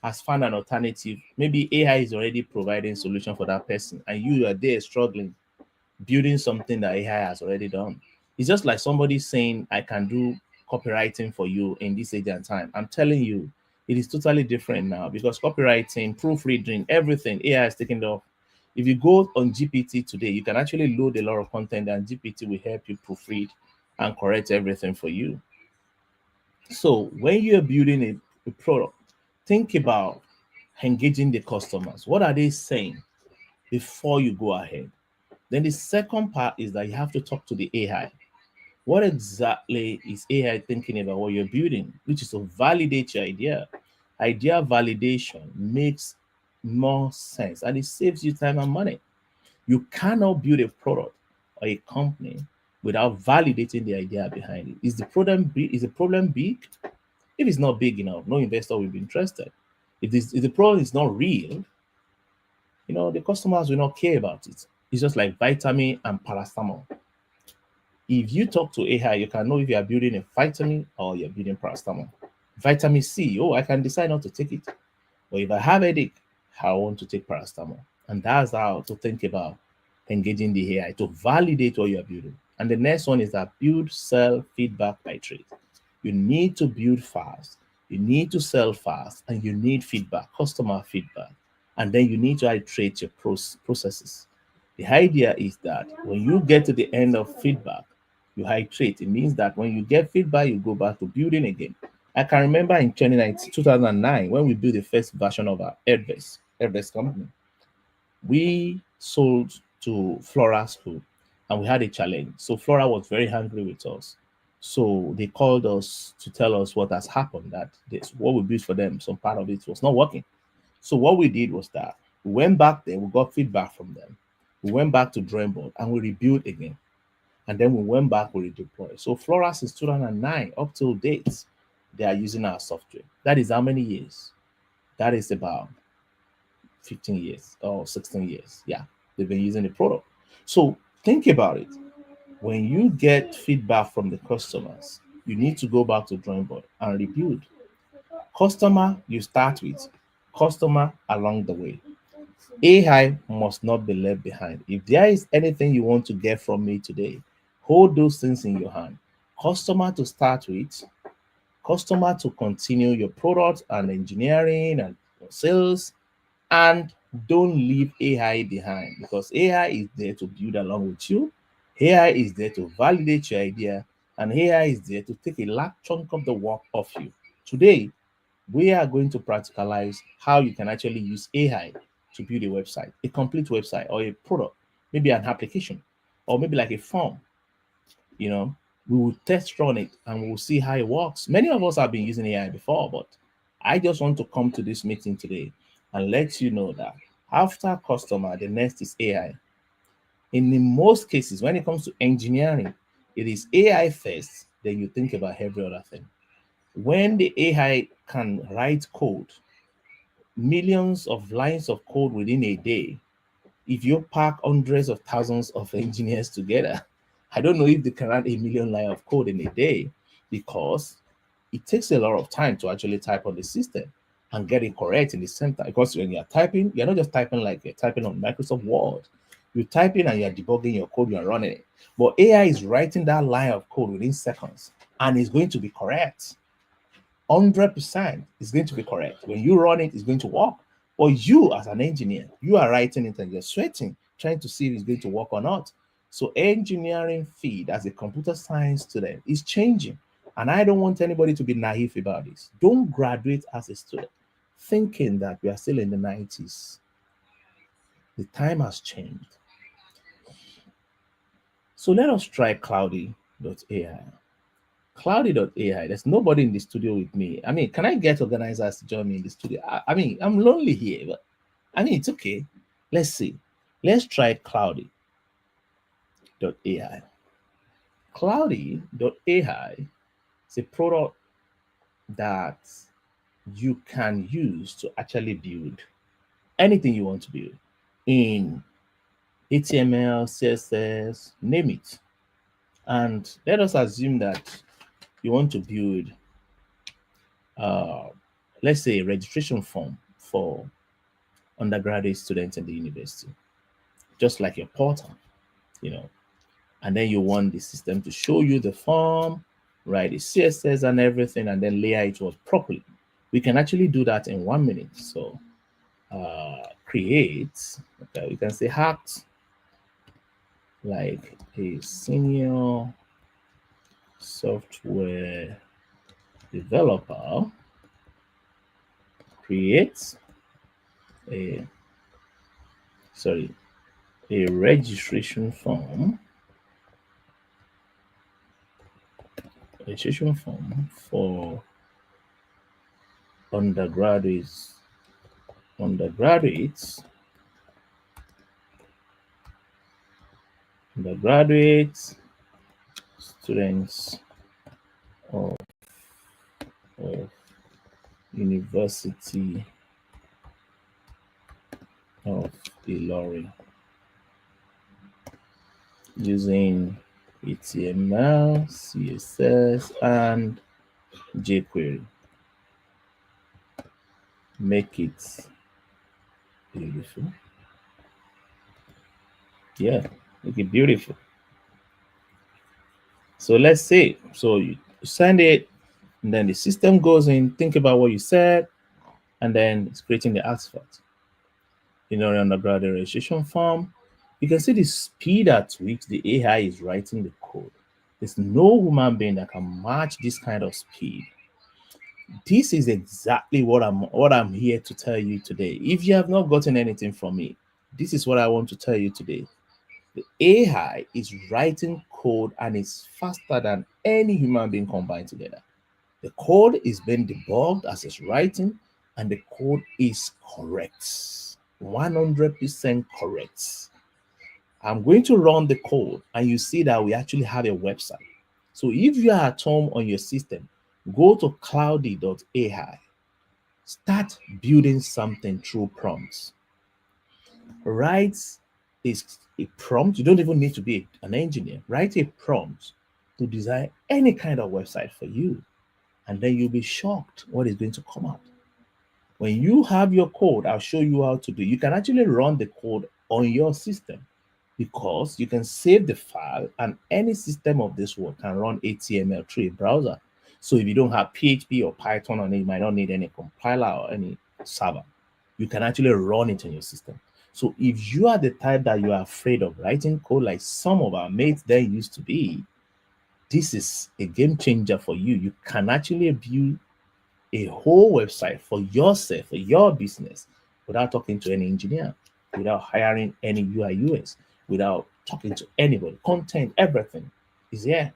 has found an alternative. Maybe AI is already providing solution for that person, and you are there struggling building something that AI has already done. It's just like somebody saying, I can do copywriting for you in this age and time. I'm telling you, it is totally different now because copywriting, proofreading, everything, AI is taking off. If you go on GPT today, you can actually load a lot of content and GPT will help you proofread and correct everything for you. So when you're building a product, think about engaging the customers. What are they saying before you go ahead? Then the second part is that you have to talk to the AI. What exactly is AI thinking about what you're building, which is to validate your idea. Idea validation makes more sense and it saves you time and money. You cannot build a product or a company without validating the idea behind it. Is the problem big? Is the problem big? If it's not big enough, no investor will be interested. If the problem is not real, the customers will not care about it. It's just like vitamin and paracetamol. If you talk to AI, you can know if you are building a vitamin or you're building paracetamol. Vitamin C, I can decide not to take it. But if I have a headache, I want to take paracetamol. And that's how to think about engaging the AI to validate what you're building. And the next one is that build, sell, feedback by trade. You need to build fast, you need to sell fast, and you need feedback, customer feedback. And then you need to iterate your processes. The idea is that when you get to the end of feedback, you iterate. It means that when you get feedback, you go back to building again. I can remember in 2009, when we built the first version of our Airbase company, we sold to Flora School and we had a challenge. So Flora was very angry with us. So they called us to tell us what has happened, that what we built for them, some part of it was not working. So what we did was that we went back there, we got feedback from them. We went back to drawing board and we rebuilt again. And then we went back, we redeployed. So Flora since 2009 up till date, they are using our software. That is how many years? That is about 15 years or 16 years. Yeah, they've been using the product. So think about it. When you get feedback from the customers, you need to go back to drawing board and rebuild. Customer, you start with customer along the way. AI must not be left behind. If there is anything you want to get from me today, hold those things in your hand. Customer to start with, customer to continue your product and engineering and sales, and don't leave AI behind because AI is there to build along with you. AI is there to validate your idea, and AI is there to take a large chunk of the work off you. Today, we are going to practicalize how you can actually use AI to build a website, a complete website or a product, maybe an application, or maybe like a form. We will test run it and we'll see how it works. Many of us have been using AI before, but I just want to come to this meeting today and let you know that after customer, the next is AI. In most cases, when it comes to engineering, it is AI first, then you think about every other thing. When the AI can write code, millions of lines of code within a day, if you pack hundreds of thousands of engineers together, I don't know if they can write a million line of code in a day because it takes a lot of time to actually type on the system and get it correct in the same time. Because when you're typing, you're not just typing like you're typing on Microsoft Word. You're typing and you're debugging your code, you're running it. But AI is writing that line of code within seconds and it's going to be correct. 100% is going to be correct. When you run it, it's going to work. Or you, as an engineer, you are writing it and you're sweating, trying to see if it's going to work or not. So engineering field as a computer science student is changing. And I don't want anybody to be naive about this. Don't graduate as a student thinking that we are still in the 90s. The time has changed. So let us try cloudy.ai. Cloudy.ai. There's nobody in the studio with me. I mean, can I get organizers to join me in the studio? I mean, I'm lonely here, but I mean, it's okay. Let's see. Let's try cloudy.ai. Cloudy.ai is a product that you can use to actually build anything you want to build in HTML, CSS, name it. And let us assume that you want to build, uh, let's say, a registration form for undergraduate students in the university, just like your portal, you know. And then you want the system to show you the form, write the CSS and everything, and then layer it out properly. We can actually do that in 1 minute. So create, okay, we can say hacked like a senior software developer creates a sorry a registration form for undergraduates undergraduates undergraduate students of University of Ilorin using HTML, CSS, and jQuery. Make it beautiful. Yeah, make it beautiful. So let's say, so you send it, and then the system goes in, think about what you said, and then it's creating the artifact. In our undergraduate registration form, you can see the speed at which the AI is writing the code. There's no human being that can match this kind of speed. This is exactly what I'm here to tell you today. If you have not gotten anything from me, this is what I want to tell you today. The AI is writing code and is faster than any human being combined together. The code is being debugged as it's writing, and the code is correct. 100% correct. I'm going to run the code, and you see that we actually have a website. So if you are at home on your system, go to cloudy.ai. Start building something through prompts. Write a prompt. You don't even need to be an engineer. Write a prompt to design any kind of website for you, and then you'll be shocked what is going to come out. When you have your code, I'll show you how to do. You can actually run the code on your system because you can save the file, and any system of this world can run HTML through a browser. So if you don't have PHP or Python on it, you might not need any compiler or any server. You can actually run it on your system. So if you are the type that you are afraid of writing code like some of our mates then used to be, this is a game changer for you. You can actually build a whole website for yourself, for your business, without talking to any engineer, without hiring any UI UX, without talking to anybody. Content, everything is here.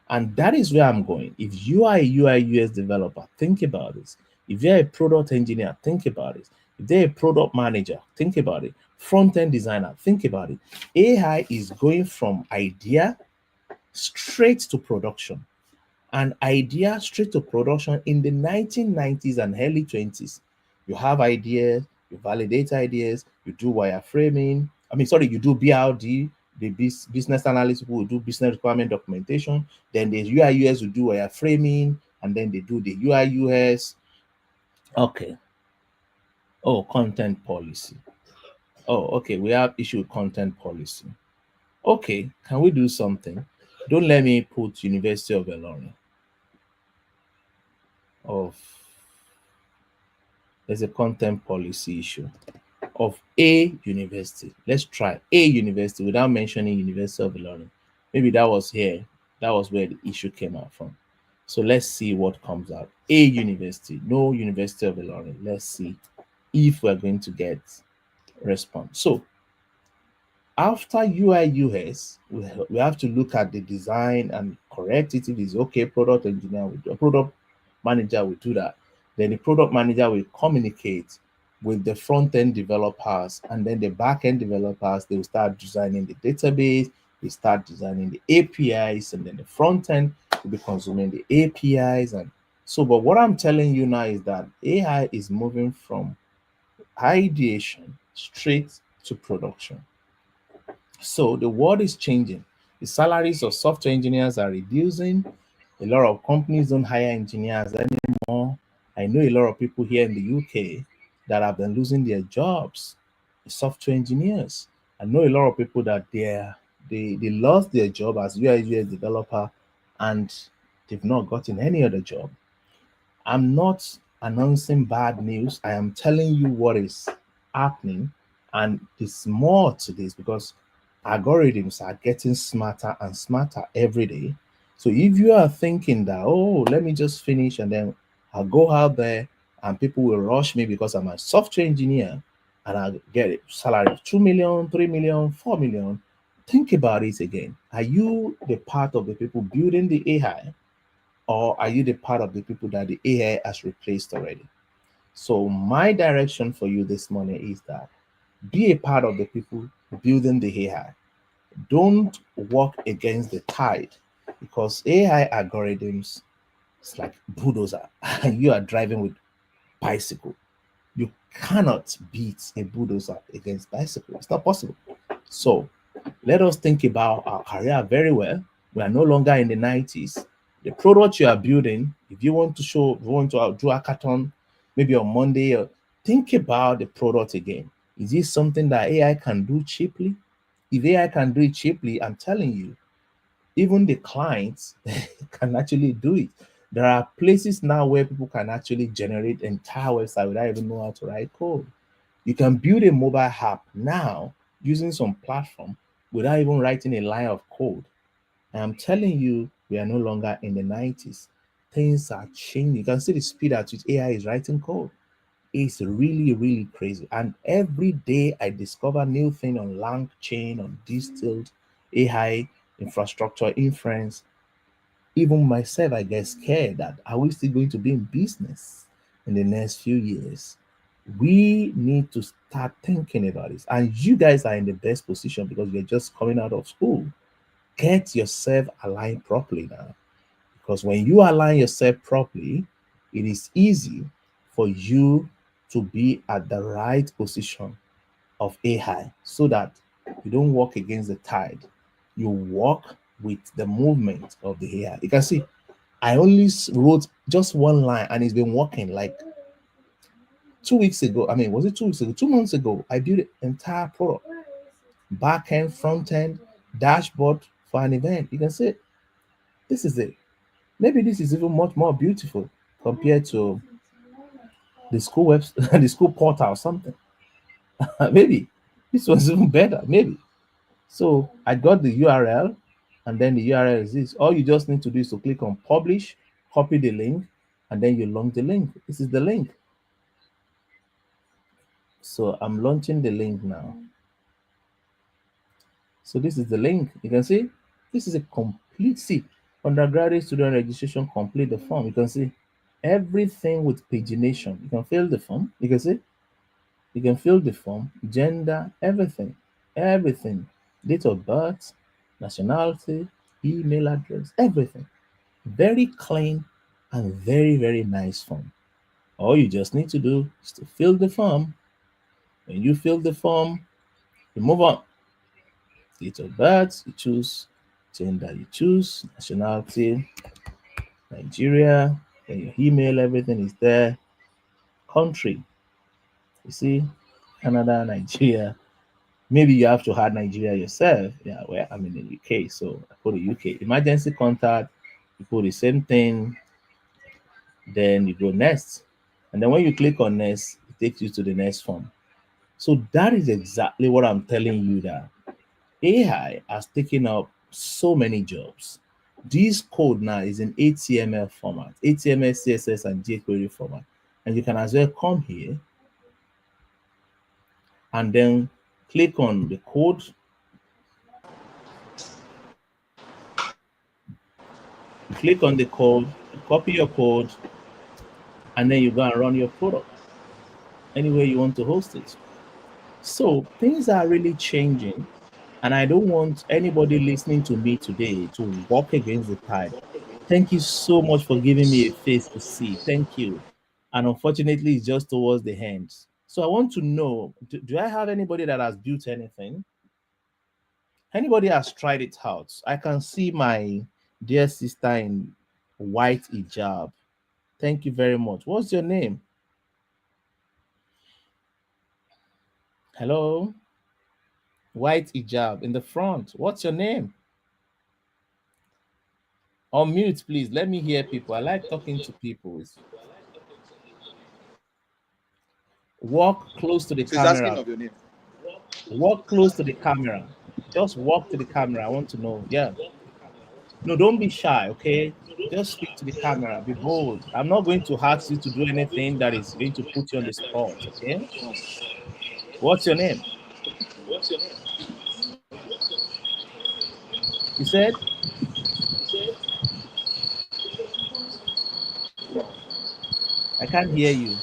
And that is where I'm going. If you are a UI UX developer, think about this. If you're a product engineer, think about it. If you're a product manager, think about it. Front-end designer, think about it. AI is going from idea straight to production. An idea straight to production in the 1990s and early 20s. You have ideas, you validate ideas, you do wireframing. You do BRD, the business analyst who will do business requirement documentation. Then the UI UX will do wireframing, and then they do the UI UX. Okay. Oh, content policy. Oh, okay. We have issue with content policy. Okay, can we do something? Don't let me put University of Ilorin. There's a content policy issue of a university. Let's try a university without mentioning University of Ilorin. Maybe that was here. That was where the issue came out from. So let's see what comes out. A university, no University of Ilorin. Let's see if we're going to get response. So after UI UX, we have to look at the design and correct it. If it's okay, product engineer will do, product manager will do that. Then the product manager will communicate with the front-end developers, and then the back-end developers, they will start designing the database, they start designing the APIs, and then the front end will be consuming the APIs. And so, but what I'm telling you now is that AI is moving from ideation straight to production. So the world is changing. The salaries of software engineers are reducing. A lot of companies don't hire engineers anymore. I know a lot of people here in the UK that have been losing their jobs, software engineers. I know a lot of people that they lost their job as UI developer, and they've not gotten any other job. I'm not announcing bad news. I am telling you what is happening, and there's more to this because algorithms are getting smarter and smarter every day. So if you are thinking that, oh, let me just finish and then I'll go out there and people will rush me because I'm a software engineer and I'll get a salary of 2 million, 3 million, 4 million, think about it again. Are you the part of the people building the AI, or are you the part of the people that the AI has replaced already? So my direction for you this morning is that be a part of the people building the AI. Don't walk against the tide, because AI algorithms is like bulldozer and you are driving with bicycle. You cannot beat a bulldozer against bicycle. It's not possible. So let us think about our career very well. We are no longer in the 90s. The product you are building, if you want to show, if you want to do a hackathon, maybe on Monday, or think about the product again. Is this something that AI can do cheaply? If AI can do it cheaply, I'm telling you, even the clients can actually do it. There are places now where people can actually generate entire website without even know how to write code. You can build a mobile app now using some platform without even writing a line of code. And I'm telling you, we are no longer in the 90s. Things are changing. You can see the speed at which AI is writing code. It's really, really crazy. And every day I discover new thing on LangChain, on distilled AI, infrastructure, inference. Even myself, I get scared that are we still going to be in business in the next few years? We need to start thinking about this. And you guys are in the best position because you're just coming out of school. Get yourself aligned properly now. Because when you align yourself properly, it is easy for you to be at the right position of AI so that you don't walk against the tide. You walk with the movement of the AI. You can see I only wrote just one line and it's been working like 2 weeks ago. I mean, was it 2 weeks ago? 2 months ago, I built an entire product, back end, front end, dashboard for an event. You can see this is it. Maybe this is even much more beautiful compared to the school website, the school portal or something. Maybe this was even better. Maybe. So I got the URL, and then the URL is this. All you just need to do is to click on publish, copy the link, and then you launch the link. This is the link. So I'm launching the link now. So this is the link. You can see this is a complete see. Undergraduate student registration, complete the form. You can see everything with pagination. You can fill the form. You can see you can fill the form, gender, everything, everything, date of birth, nationality, email address, everything. Very clean and very, very nice form. All you just need to do is to fill the form. When you fill the form, you move on. Date of birth, you choose, gender, you choose, nationality, Nigeria, then your email, everything is there. Country, you see, Canada, Nigeria. Maybe you have to add Nigeria yourself. Yeah, well, I'm in the UK, so I put the UK. Emergency contact, you put the same thing, then you go next. And then when you click on next, it takes you to the next form. So that is exactly what I'm telling you, that AI has taken up so many jobs. This code now is in HTML format, HTML, CSS, and jQuery format. And you can as well come here and then click on the code. Click on the code, copy your code, and then you go and run your product anywhere you want to host it. So things are really changing. And I don't want anybody listening to me today to walk against the tide. Thank you so much for giving me a face to see. Thank you. And unfortunately, it's just towards the end. So I want to know, do I have anybody that has built anything? Anybody has tried it out? I can see my dear sister in white hijab. Thank you very much. What's your name? Hello? White hijab in the front. What's your name? On mute, please. Let me hear people. I like talking to people. Walk close to the So he's asking camera. of your name. Walk close to the camera. Just walk to the camera. I want to know. Yeah. No, don't be shy, okay? Just speak to the camera. Be bold. I'm not going to ask you to do anything that is going to put you on the spot, okay? What's your name? You said? I can't hear you.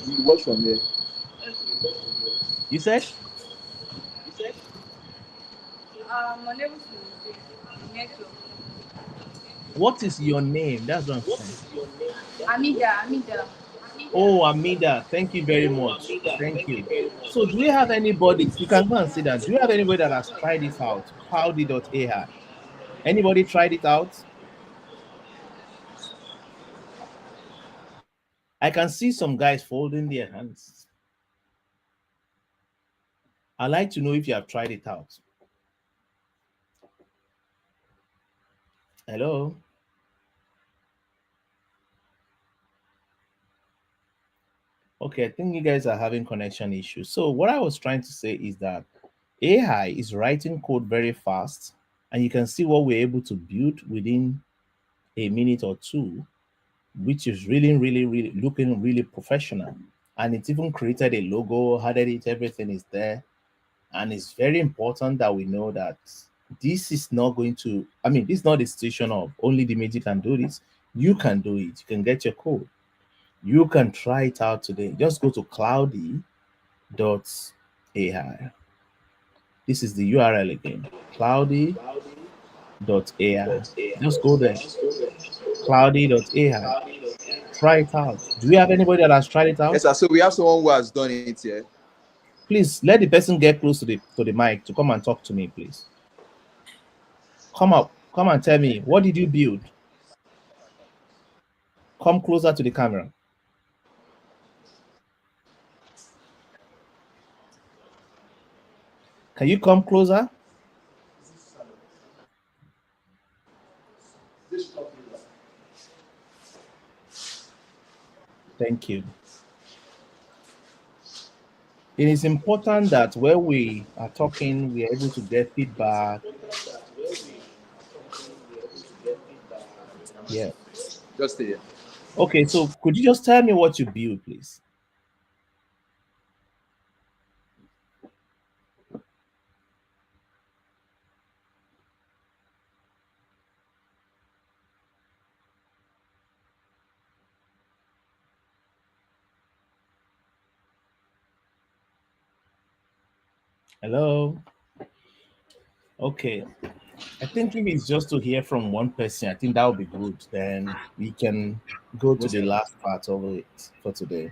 You watch from here. You said? Unable to network. What is your name? That's what I'm saying. Amida. Oh, Amida, thank you very much. Thank you. So, do we have anybody? You can go and see that. Do you have anybody that has tried this out? Cloudy.ai. Anybody tried it out? I can see some guys folding their hands. I'd like to know if you have tried it out. Hello? Okay, I think you guys are having connection issues. So, what I was trying to say is that AI is writing code very fast, and you can see what we're able to build within a minute or two, which is really looking really professional. And it's even created a logo, added it, everything is there. And it's very important that we know that this is not going to, I mean, this is not a situation of only the Meiji can do this. You can do it. You can get your code. You can try it out today. Just go to cloudy.ai. This is the URL again, cloudy.ai. Just go there, cloudy.ai. Try it out. Do we have anybody that has tried it out? Yes, sir. So we have someone who has done it here. Please let the person get close to the mic to come and talk to me, please. Come up, come and tell me, what did you build? Come closer to the camera. Can you come closer? Thank you. It is important that when we are talking, we are able to get feedback. Yeah. Just stay here. Okay, so could you just tell me what you build, please? Hello? Okay. I think if it's just to hear from one person, I think that would be good. Then we can go to the last part of it for today.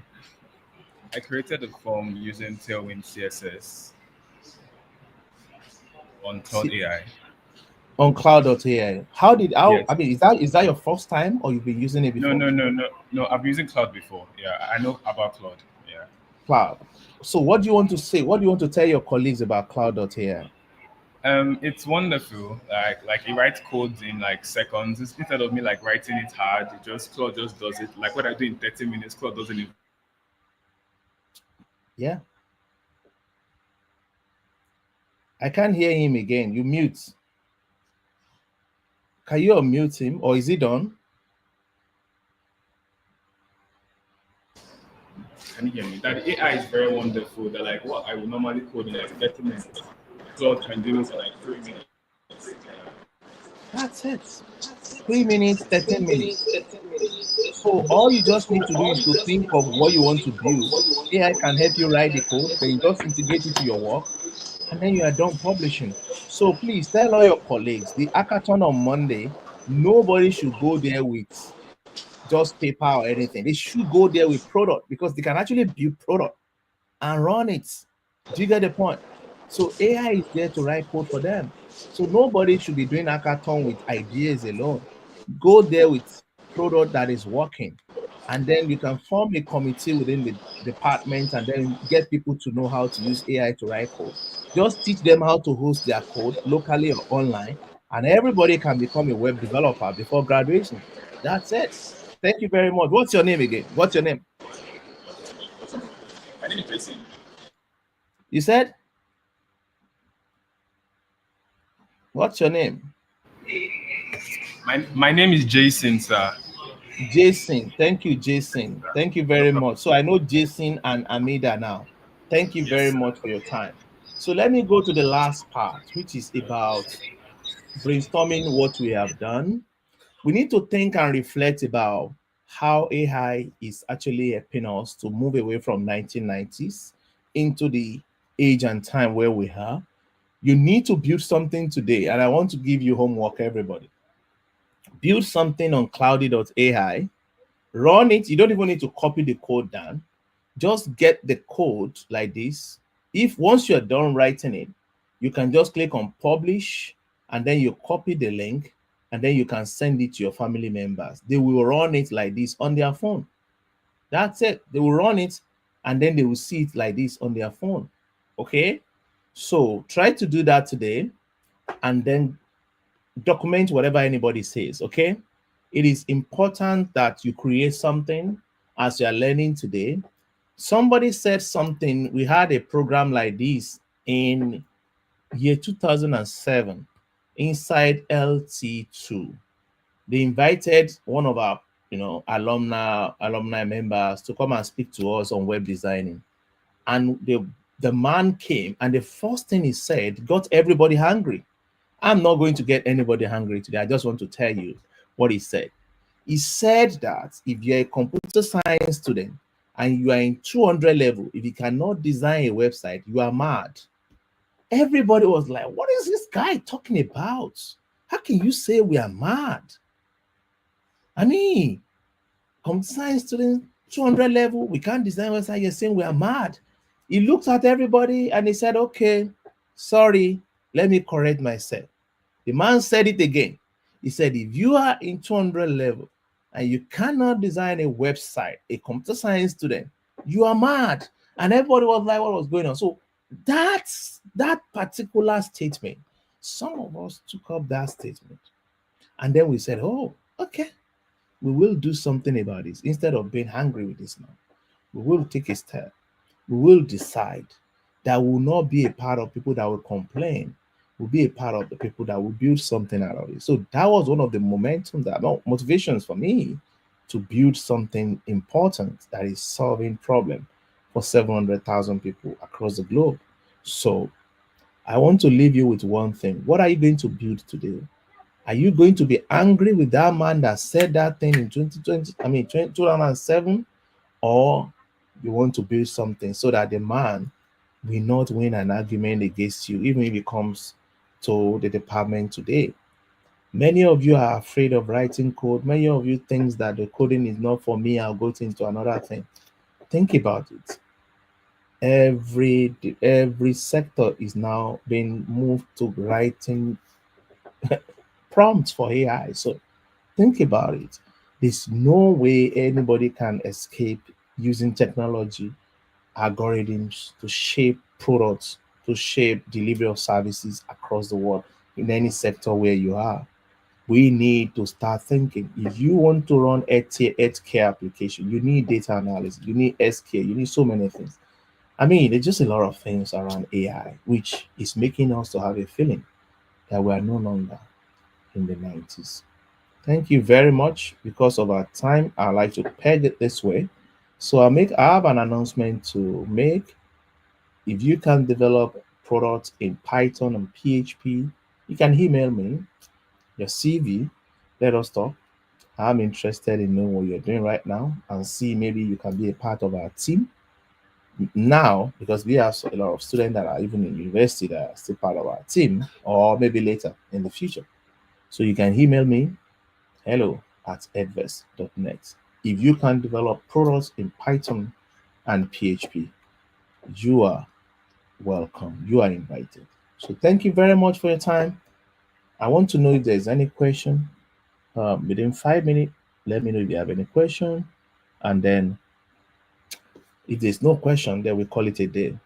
I created a form using Tailwind CSS on Cloud See, AI. on cloud.ai. Yes. I mean, is that your first time or you've been using it No, before? no, no, no, no. I've been using Cloud before. Yeah, I know about Cloud. Yeah. Cloud. So what do you want to say? What do you want to tell your colleagues about cloud.ai? It's wonderful. Like it writes codes in like seconds. Instead of me like writing it hard, Claude just does it. Like what I do in 30 minutes, Claude does it in. Yeah. I can't hear him again. You mute. Can you unmute him or is he done? Can you hear me? That the AI is very wonderful. That like what I would normally code in like 30 minutes, Claude can do it in like 3 minutes. That's it. 3 minutes, 13 minutes. So all you just need to do is to think of what you want to build. AI can help you write the code, then you just integrate it to your work, and then you are done publishing. So please tell all your colleagues the hackathon on Monday, nobody should go there with just paper or anything. They should go there with product because they can actually build product and run it. Do you get the point? So AI is there to write code for them. So nobody should be doing hackathon with ideas alone. Go there with product that is working. And then you can form a committee within the department and then get people to know how to use AI to write code. Just teach them how to host their code locally or online, and everybody can become a web developer before graduation. That's it. Thank you very much. What's your name again? What's your name? My name is Jason. You said? What's your name? My name is Jason, sir. Jason. Thank you, Jason. Thank you No very problem. much. So I know Jason and Amida now. Thank you Yes, very sir. much for your time. So let me go to the last part, which is about brainstorming what we have done. We need to think and reflect about how AI is actually helping us to move away from 1990s into the age and time where we are. You need to build something today, and I want to give you homework, everybody. Build something on cloudy.ai, run it. You don't even need to copy the code down. Just get the code like this. If once you're done writing it, you can just click on publish and then you copy the link and then you can send it to your family members. They will run it like this on their phone. That's it. They will run it and then they will see it like this on their phone. Okay. So try to do that today and then document whatever anybody says. Okay. It is important that you create something as you are learning today. Somebody said something. We had a program like this in year 2007 inside LT2. They invited one of our, alumni members to come and speak to us on web designing. And the man came, and the first thing he said got everybody hungry. I'm not going to get anybody hungry today. I just want to tell you what he said. He said that if you're a computer science student and you are in 200 level, if you cannot design a website, you are mad. Everybody was like, what is this guy talking about? How can you say we are mad? I mean, computer science student, 200 level, we can't design website, you're saying we are mad. He looked at everybody and he said, okay, sorry, let me correct myself. The man said it again. He said, if you are in 200 level and you cannot design a website, a computer science student, you are mad. And everybody was like, what was going on? So that particular statement, some of us took up that statement. And then we said, oh, okay, we will do something about this. Instead of being angry with this man, we will take a step. We will decide that will not be a part of people that will complain. Will be a part of the people that will build something out of it. So that was one of the motivations for me to build something important that is solving problem for 700,000 people across the globe. So I want to leave you with one thing. What are you going to build today? Are you going to be angry with that man that said that thing in 2020, 2007? Or you want to build something so that the man will not win an argument against you, even if it comes to the department today? Many of you are afraid of writing code. Many of you think that the coding is not for me. I'll go into another thing. Think about it. Every sector is now being moved to writing prompts for AI. So think about it. There's no way anybody can escape using technology algorithms to shape products, to shape delivery of services across the world in any sector where you are. We need to start thinking. If you want to run healthcare application, you need data analysis, you need SK, you need so many things. I mean, there's just a lot of things around AI, which is making us to have a feeling that we are no longer in the 90s. Thank you very much. Because of our time, I like to peg it this way. So I have an announcement to make. If you can develop products in Python and PHP, you can email me your CV. Let us talk. I'm interested in knowing what you're doing right now and see maybe you can be a part of our team now, because we have a lot of students that are even in university that are still part of our team, or maybe later in the future. So you can email me hello@edvest.net. If you can develop products in Python and PHP, you are welcome. You are invited. So thank you very much for your time. I want to know if there's any question within 5 minutes. Let me know if you have any question, and then if there's no question, then we call it a day.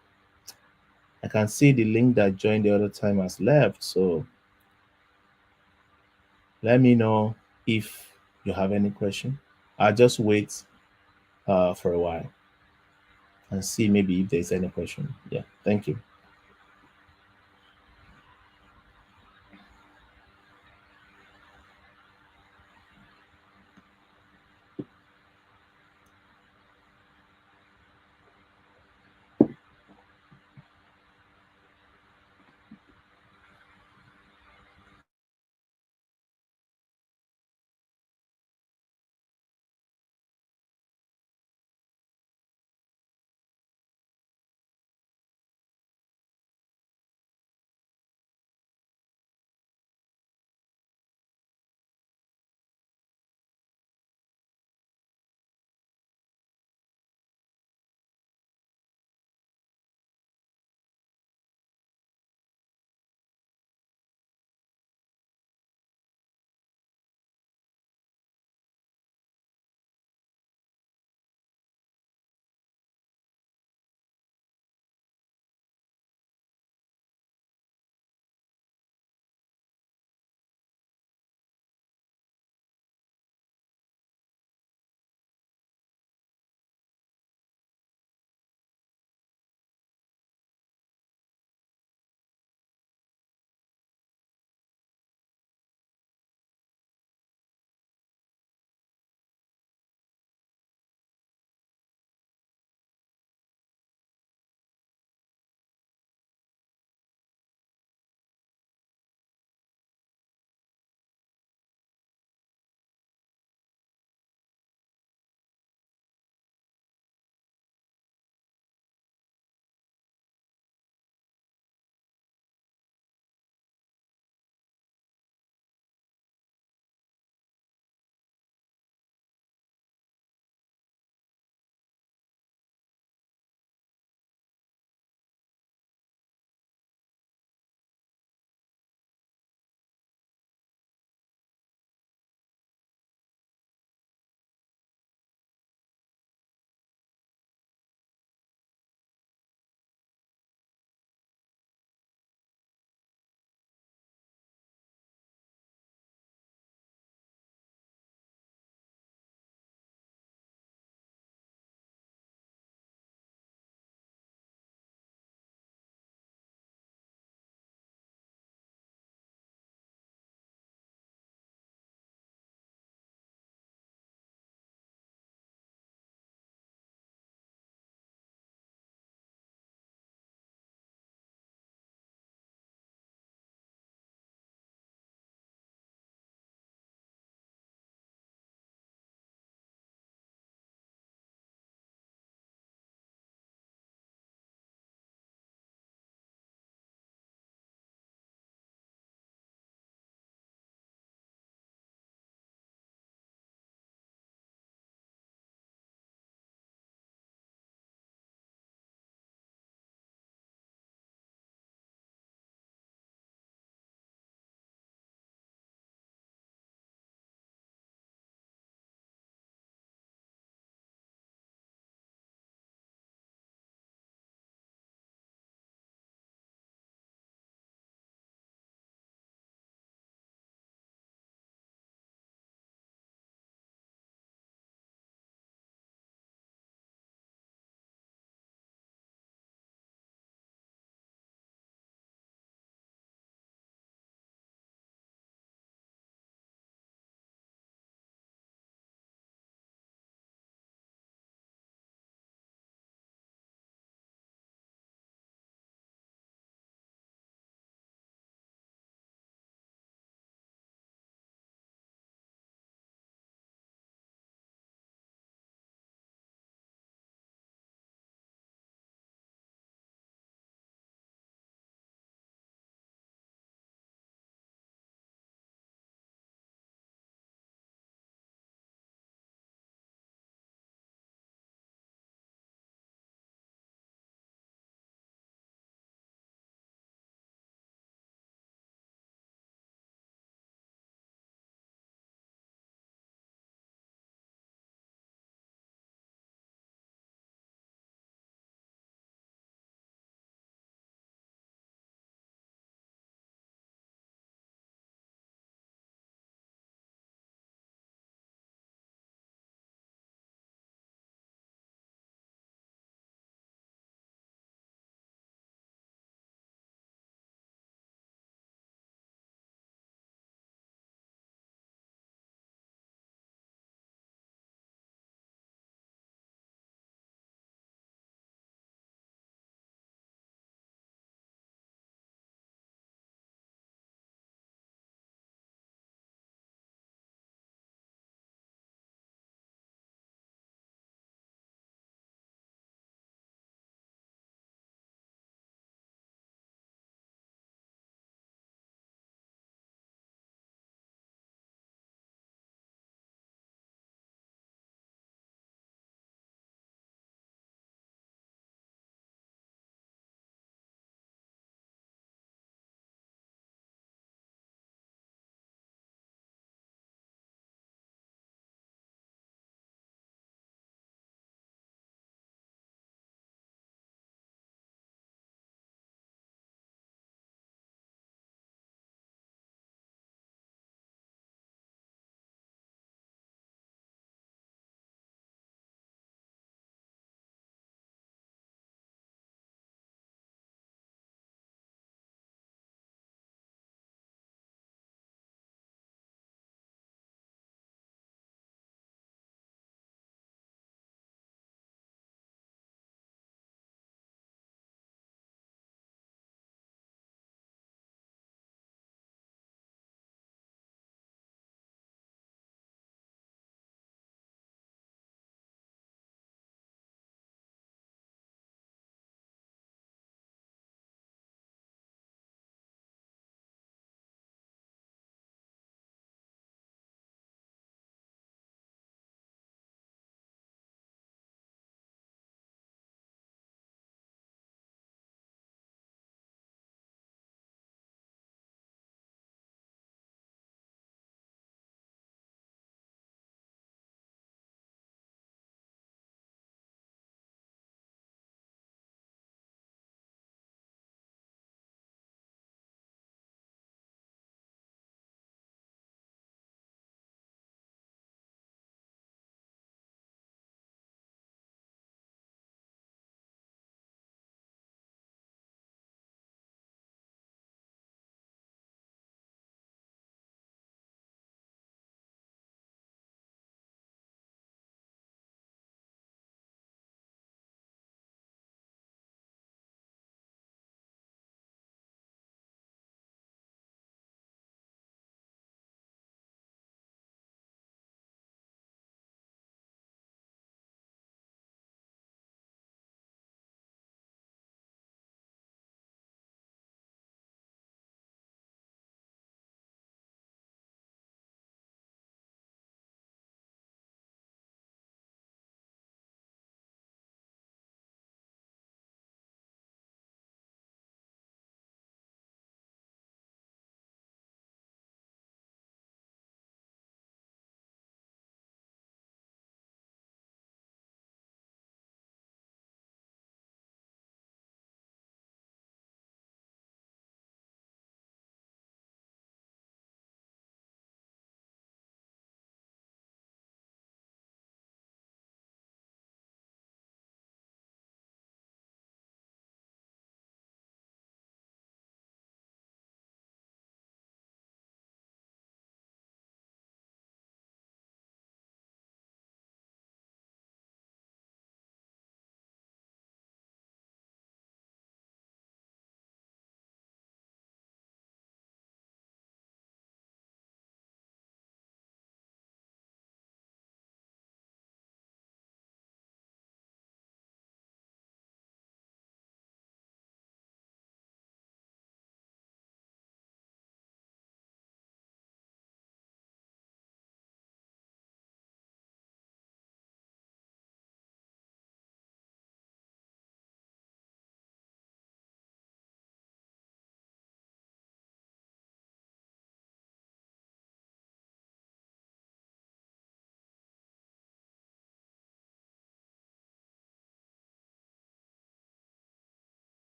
I can see the link that joined the other time has left, so let me know if you have any question. I'll just wait for a while and see maybe if there's any question. Yeah, thank you.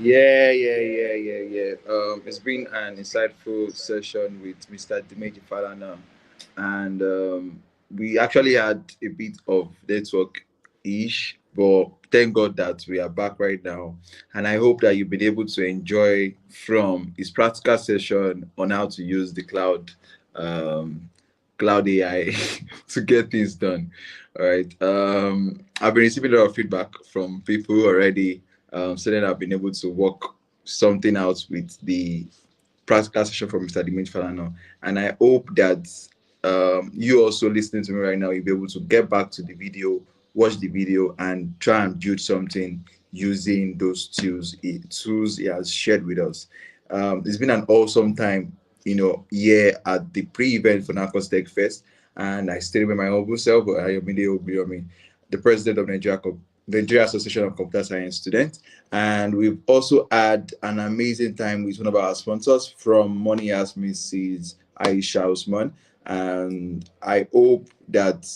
Yeah. It's been an insightful session with Mr. Dimeji Falana, and we actually had a bit of network ish, but thank God that we are back right now. And I hope that you've been able to enjoy from his practical session on how to use the um, cloud AI to get things done. All right. I've been receiving a lot of feedback from people already, saying that I've been able to work something out with the practical session from Mr. Dimitri Falano. And I hope that you also listening to me right now, you'll be able to get back to the video, watch the video, and try and build something using those tools he has shared with us. It's been an awesome time, here at the pre-event for NACOSS Tech Fest. And I stayed with my humble self, Ayomide Obiyomi, the president of Nigeria Association of Computer Science Students. And we've also had an amazing time with one of our sponsors from Money as Mrs. Aisha Usman. And I hope that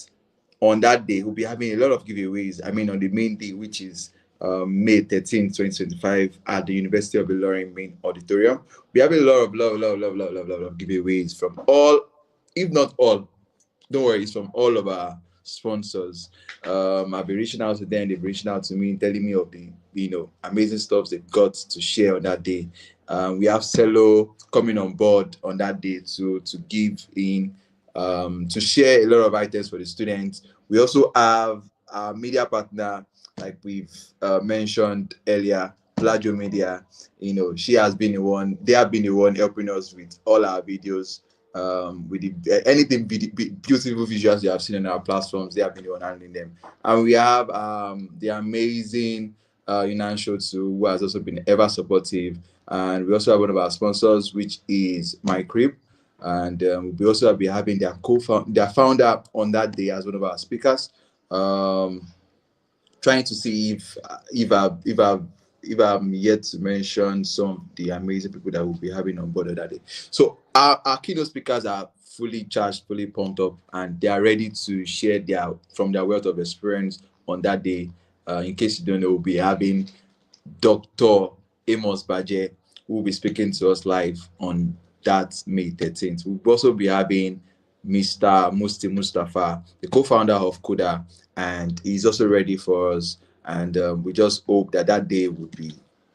on that day, we'll be having a lot of giveaways. I mean, on the main day, which is May 13th, 2025, at the University of Ilorin main auditorium. We have a lot of giveaways from all, if not all, don't worry, it's from all of our sponsors. I've been reaching out to them, they've reached out to me, telling me of the amazing stuff they've got to share on that day. We have Cello coming on board on that day to give in, to share a lot of items for the students. We also have our media partner, like we've mentioned earlier, Pladio Media. She has been the one, they have been the one helping us with all our videos. With anything beautiful visuals you have seen on our platforms, they have been the one handling them. And we have the amazing Enoch Shittu, who has also been ever supportive. And we also have one of our sponsors, which is My Crib. And we also be having their founder on that day as one of our speakers. Trying to see if I'm yet to mention some of the amazing people that we'll be having on board that day. So our keynote speakers are fully charged, fully pumped up, and they are ready to share from their wealth of experience on that day. In case you don't know, we'll be having Dr. Amos Baje, who will be speaking to us live on that May 13th. We'll also be having Mr. Musti Mustafa, the co-founder of Kuda, and he's also ready for us. And we just hope that that day would be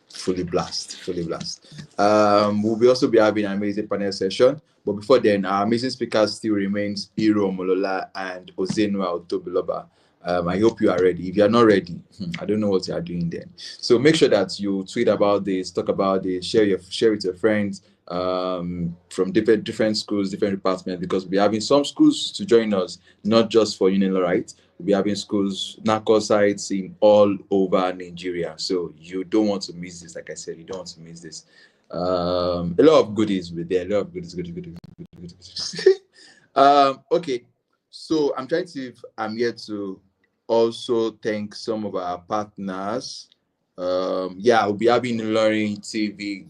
fully blast. We'll be also be having an amazing panel session. But before then, our amazing speakers still remains Hiro Molola and Ozenwa Otobiloba. I hope you are ready. If you are not ready, I don't know what you are doing then. So make sure that you tweet about this, talk about this, share with your friends from different schools, different departments, because we'll be having some schools to join us, not just for Union, right? We'll be having schools, NACOSS sites in all over Nigeria. So you don't want to miss this. Like I said, you don't want to miss this. A lot of goodies with there. A lot of goodies. Okay. So I'm here to also thank some of our partners. We'll be having Learning TV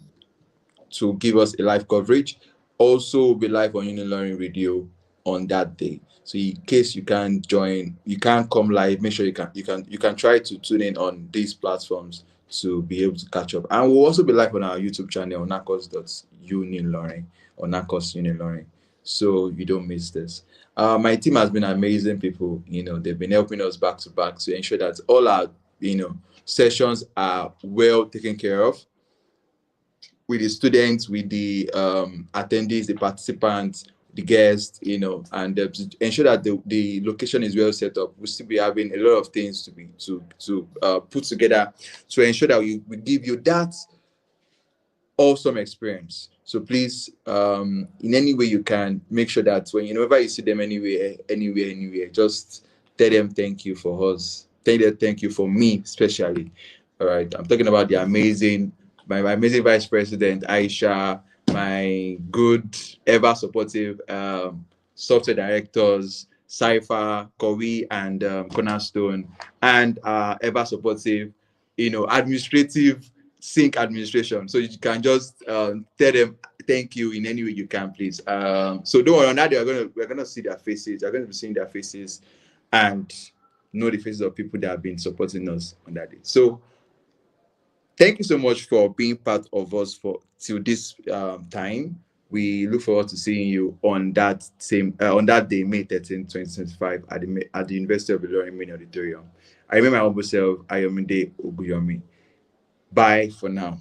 to give us a live coverage. Also, we'll be live on Union Learning Radio on that day. So in case you can't join, you can't come live, make sure you can try to tune in on these platforms to be able to catch up. And we'll also be live on our YouTube channel, NACOSS.Union Learning or NACOSS Union Learning, so you don't miss this. My team has been amazing people. They've been helping us back to back to ensure that all our sessions are well taken care of, with the students, with the attendees, the participants, the guests, and to ensure that the location is well set up. We'll still be having a lot of things to put together to ensure that we give you that awesome experience. So please, in any way you can, make sure that whenever you see them anywhere, just tell them thank you for us. Tell them thank you for me, especially. All right, I'm talking about my amazing vice president Aisha, my good, ever supportive software directors Cypher, Kowi, and Cornerstone, and ever supportive, administrative sync administration. So you can just tell them thank you in any way you can, please. So don't worry, on that day we're gonna see their faces. You're gonna be seeing their faces and know the faces of people that have been supporting us on that day. So thank you so much for being part of us for till this time. We look forward to seeing you on that same on that day, May 13, 2025, at the University of Ilorin Main Auditorium. I remember my humble self, Ayomide Oguyomi. Bye for now.